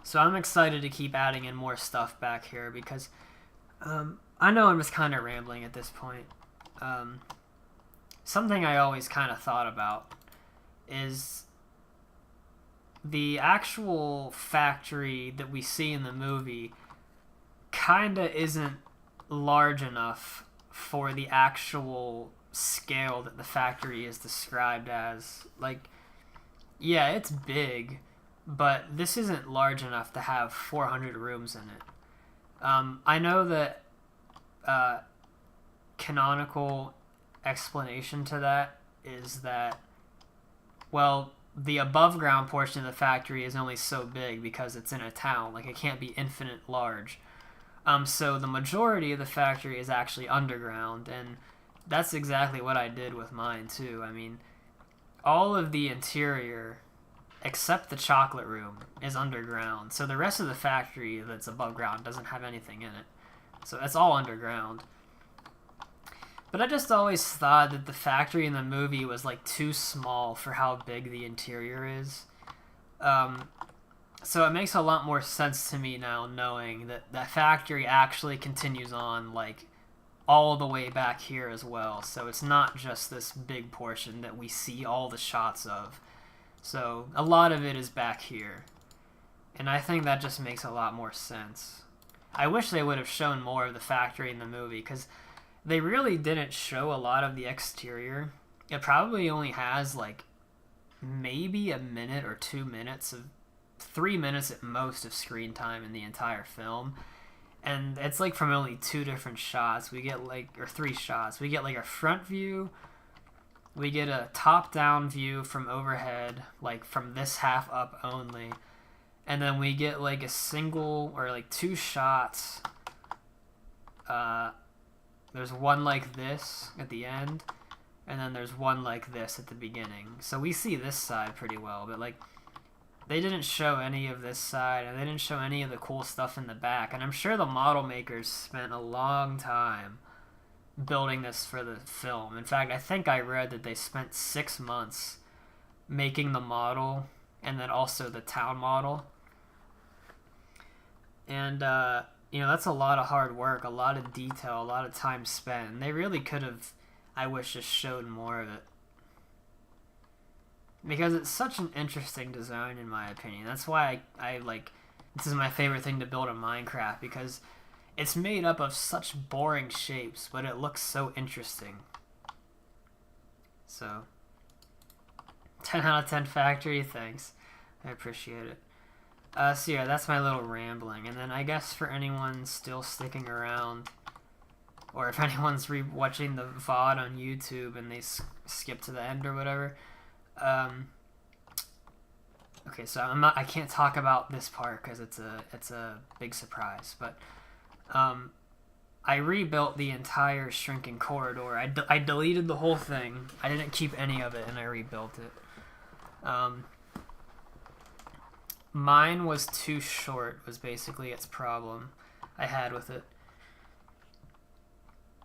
So I'm excited to keep adding in more stuff back here, because I know I'm just kind of rambling at this point. Something I always kind of thought about is the actual factory that we see in the movie kind of isn't large enough for the actual scale that the factory is described as. Like, yeah, it's big, but this isn't large enough to have 400 rooms in it. I know that canonical explanation to that is that, well, the above ground portion of the factory is only so big because it's in a town. Like, it can't be infinite large. So the majority of the factory is actually underground, and that's exactly what I did with mine too. I mean, all of the interior except the chocolate room is underground, so the rest of the factory that's above ground doesn't have anything in it. So it's all underground. But I just always thought that the factory in the movie was like too small for how big the interior is. So it makes a lot more sense to me now, knowing that that factory actually continues on like all the way back here as well. So it's not just this big portion that we see all the shots of. So a lot of it is back here. And I think that just makes a lot more sense. I wish they would have shown more of the factory in the movie, because they really didn't show a lot of the exterior. It probably only has like maybe a minute or 2 minutes of 3 minutes at most of screen time in the entire film. And it's like from only 2 different shots. We get like, or 3 shots. We get like a front view. We get a top-down view from overhead, like from this half up only. And then we get like a single or like 2 shots. There's one like this at the end, and then there's one like this at the beginning. So we see this side pretty well, but like they didn't show any of this side, and they didn't show any of the cool stuff in the back. And I'm sure the model makers spent a long time building this for the film. In fact, I think I read that they spent 6 months making the model and then also the town model. And that's a lot of hard work, a lot of detail, a lot of time spent. And they really could have, I wish, just showed more of it. Because it's such an interesting design, in my opinion. That's why I like, this is my favorite thing to build in Minecraft, because it's made up of such boring shapes, but it looks so interesting. So, 10 out of 10 factory, thanks. I appreciate it. So yeah, that's my little rambling. And then I guess for anyone still sticking around, or if anyone's watching the VOD on YouTube and they skip to the end or whatever, okay, so I can't talk about this part because it's a big surprise, but I rebuilt the entire shrinking corridor. I deleted the whole thing. I didn't keep any of it, and I rebuilt it. Mine was too short, was basically its problem I had with it.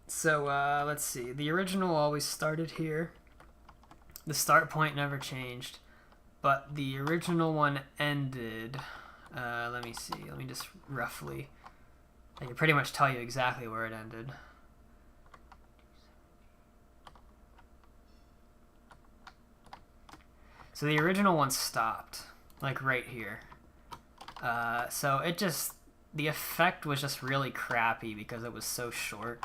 So, let's see. The original always started here. The start point never changed. But the original one ended... let me see. Let me just roughly... I can pretty much tell you exactly where it ended. So the original one stopped. Like right here. So it just... The effect was just really crappy because it was so short.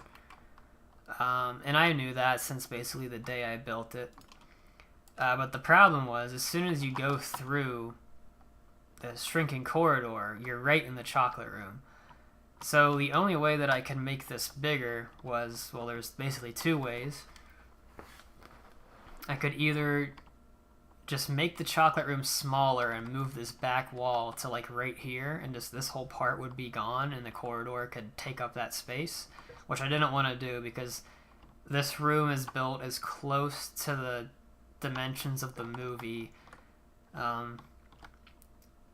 And I knew that since basically the day I built it. But the problem was, as soon as you go through the shrinking corridor, you're right in the chocolate room. So the only way that I could make this bigger was, well, there's basically 2 ways. I could either just make the chocolate room smaller and move this back wall to like right here, and just this whole part would be gone and the corridor could take up that space, which I didn't want to do because this room is built as close to the dimensions of the movie.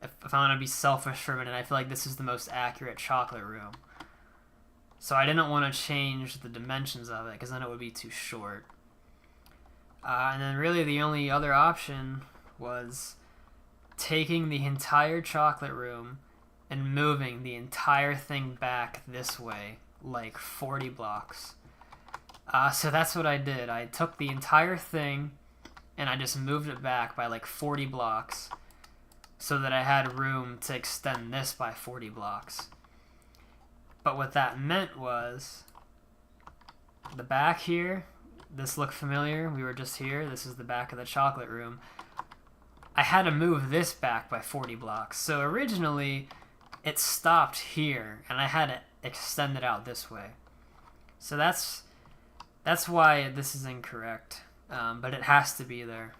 If I want to be selfish for a minute, I feel like this is the most accurate chocolate room. So I didn't want to change the dimensions of it because then it would be too short. And then really the only other option was taking the entire chocolate room and moving the entire thing back this way, like 40 blocks. So that's what I did. I took the entire thing and I just moved it back by like 40 blocks so that I had room to extend this by 40 blocks. But what that meant was the back here, this looked familiar. We were just here. This is the back of the chocolate room. I had to move this back by 40 blocks. So originally it stopped here and I had to extend it out this way. So that's why this is incorrect. But it has to be there.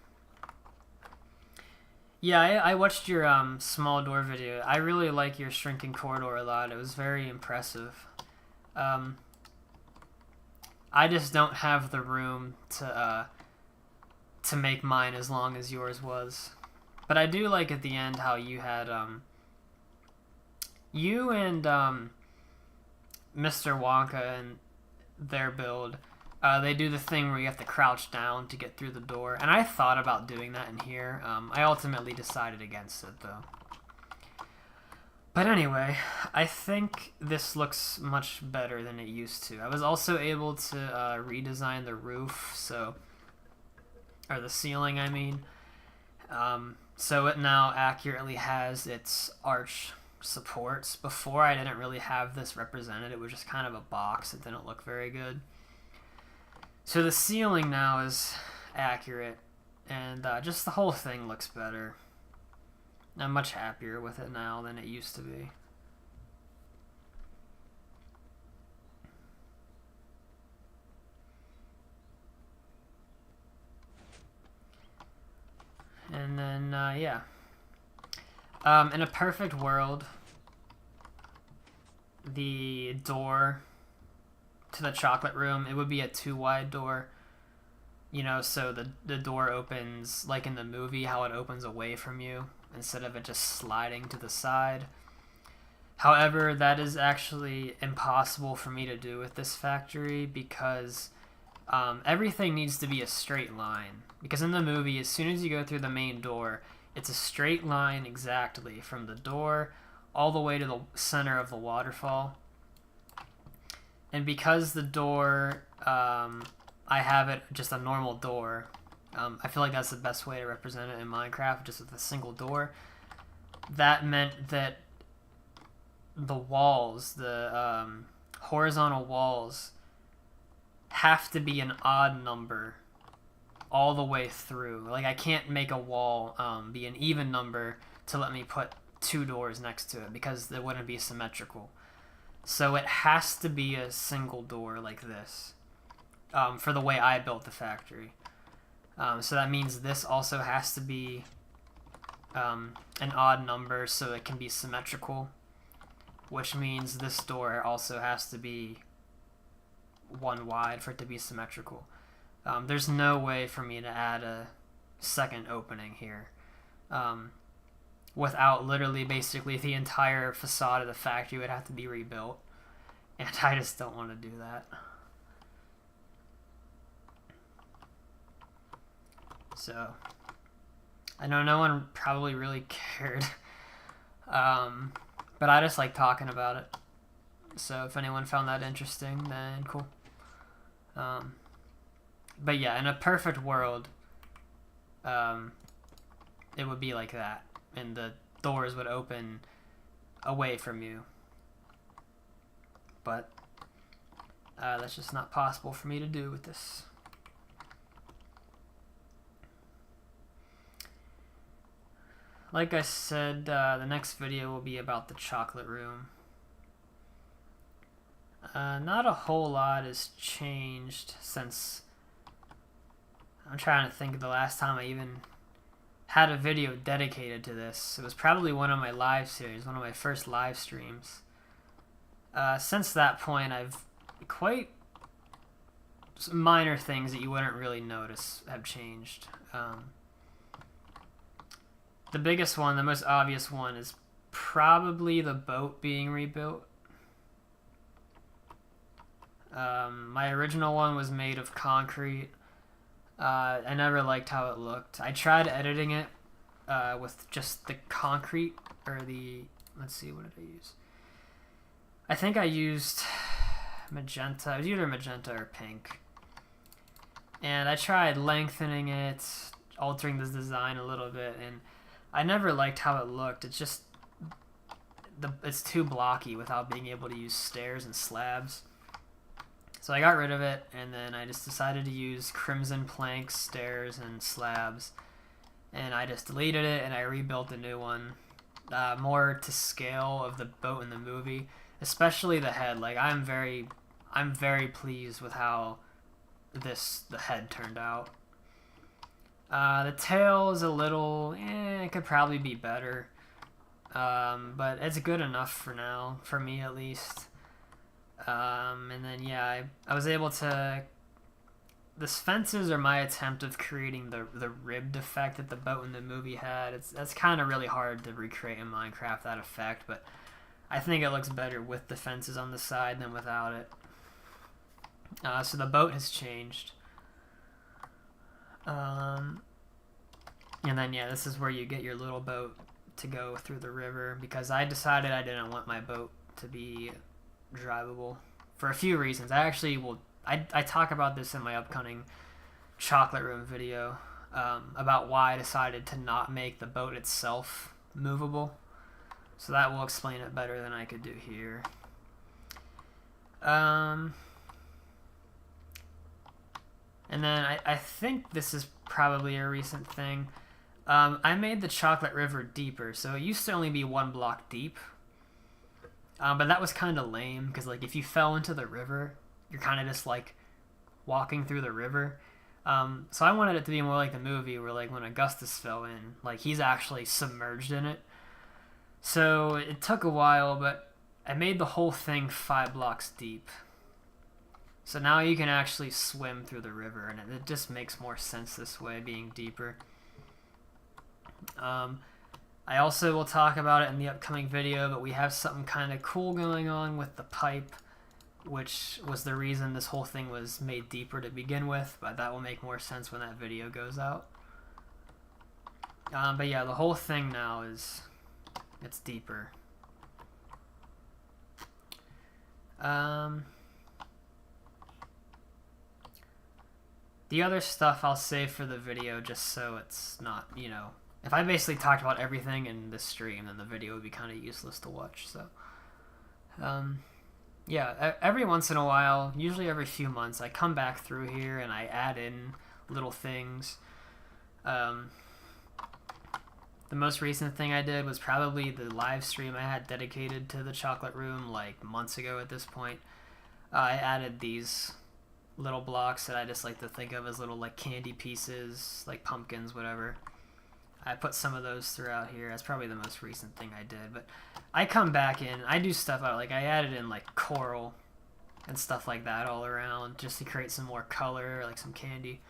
Yeah, I watched your small door video. I really like your shrinking corridor a lot. It was very impressive. I just don't have the room to make mine as long as yours was. But I do like at the end how you had you and Mr. Wonka and their build. They do the thing where you have to crouch down to get through the door. And I thought about doing that in here. I ultimately decided against it, though. But anyway, I think this looks much better than it used to. I was also able to redesign the roof, or the ceiling, I mean. So it now accurately has its arch supports. Before, I didn't really have this represented. It was just kind of a box. It didn't look very good. So the ceiling now is accurate, and just the whole thing looks better. I'm much happier with it now than it used to be. And then, yeah. In a perfect world, the door to the chocolate room, it would be a 2-wide door. You know, so the door opens, like in the movie, how it opens away from you, instead of it just sliding to the side. However, that is actually impossible for me to do with this factory because everything needs to be a straight line. Because in the movie, as soon as you go through the main door, it's a straight line exactly from the door all the way to the center of the waterfall. And because the door, I have it just a normal door, I feel like that's the best way to represent it in Minecraft, just with a single door. That meant that the walls, the horizontal walls, have to be an odd number all the way through. Like, I can't make a wall be an even number to let me put 2 doors next to it because it wouldn't be symmetrical. So it has to be a single door like this for the way I built the factory. So that means this also has to be an odd number so it can be symmetrical, which means this door also has to be 1 wide for it to be symmetrical. There's no way for me to add a second opening here without literally basically the entire facade of the factory would have to be rebuilt, and I just don't want to do that. So I know no one probably really cared, but I just like talking about it. So if anyone found that interesting, then cool. But yeah, in a perfect world, it would be like that, and the doors would open away from you. But that's just not possible for me to do with this. Like I said, the next video will be about the chocolate room. Not a whole lot has changed since... I'm trying to think of the last time I even had a video dedicated to this. It was probably one of my live series, one of my first live streams. Since that point, I've quite some minor things that you wouldn't really notice have changed. The biggest one, the most obvious one, is probably the boat being rebuilt. My original one was made of concrete. I never liked how it looked. I tried editing it with just the concrete, or the... Let's see, what did I use? I think I used magenta. It was either magenta or pink. And I tried lengthening it, altering the design a little bit, and I never liked how it looked. It's just... it's too blocky without being able to use stairs and slabs. So I got rid of it, and then I just decided to use crimson planks, stairs, and slabs. And I just deleted it, and I rebuilt a new one. More to scale of the boat in the movie. Especially the head. Like, I'm very pleased with how the head turned out. The tail is a little, it could probably be better. But it's good enough for now, for me at least. And then, yeah, I was able to... The fences are my attempt of creating the ribbed effect that the boat in the movie had. That's kind of really hard to recreate in Minecraft, that effect, but I think it looks better with the fences on the side than without it. So the boat has changed. And then, yeah, this is where you get your little boat to go through the river, because I decided I didn't want my boat to be drivable for a few reasons. I actually will... I talk about this in my upcoming chocolate room video. about why I decided to not make the boat itself movable. So that will explain it better than I could do here. And then I think this is probably a recent thing. I made the Chocolate River deeper, so it used to only be 1 block deep. But that was kind of lame, because like if you fell into the river, you're kind of just like walking through the river. So I wanted it to be more like the movie, where like when Augustus fell in, like he's actually submerged in it. So it took a while, but I made the whole thing 5 blocks deep. So now you can actually swim through the river, and it just makes more sense this way, being deeper. I also will talk about it in the upcoming video, but we have something kind of cool going on with the pipe, which was the reason this whole thing was made deeper to begin with, but that will make more sense when that video goes out. But yeah, the whole thing now it's deeper. The other stuff I'll save for the video, just so it's not, you know, if I basically talked about everything in this stream, then the video would be kind of useless to watch. So, yeah, every once in a while, usually every few months, I come back through here and I add in little things. The most recent thing I did was probably the live stream I had dedicated to the chocolate room, like months ago at this point. I added these little blocks that I just like to think of as little like candy pieces, like pumpkins, whatever. I put some of those throughout here. That's probably the most recent thing I did. But I come back in, I do stuff out, like I added in like coral and stuff like that all around just to create some more color, like some candy.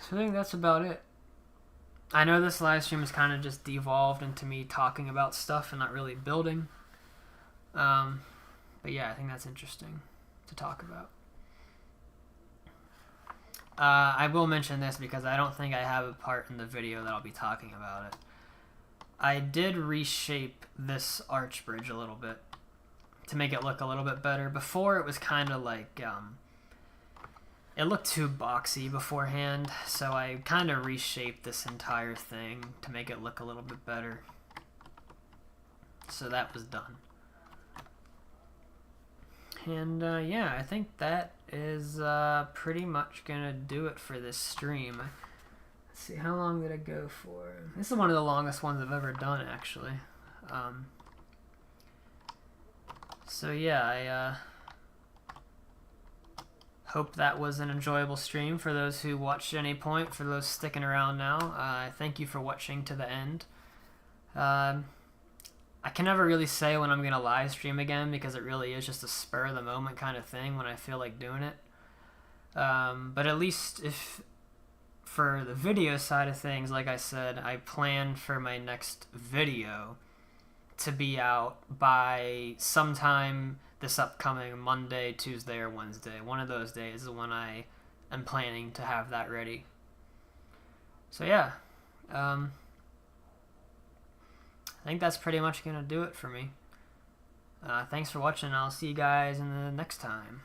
So I think that's about it. I know this live stream has kind of just devolved into me talking about stuff and not really building. But yeah, I think that's interesting to talk about. I will mention this because I don't think I have a part in the video that I'll be talking about it. I did reshape this arch bridge a little bit to make it look a little bit better. Before it was kind of like, it looked too boxy beforehand, so I kind of reshaped this entire thing to make it look a little bit better. So that was done. And yeah, I think that is pretty much gonna do it for this stream. Let's see, how long did it go for? This is one of the longest ones I've ever done, actually. So yeah, I hope that was an enjoyable stream for those who watched at any point. For those sticking around now, thank you for watching to the end. I can never really say when I'm going to live stream again because it really is just a spur of the moment kind of thing when I feel like doing it. But at least if for the video side of things, like I said, I plan for my next video to be out by sometime this upcoming Monday, Tuesday, or Wednesday. One of those days is when I am planning to have that ready. So yeah. I think that's pretty much going to do it for me. Thanks for watching. I'll see you guys in the next time.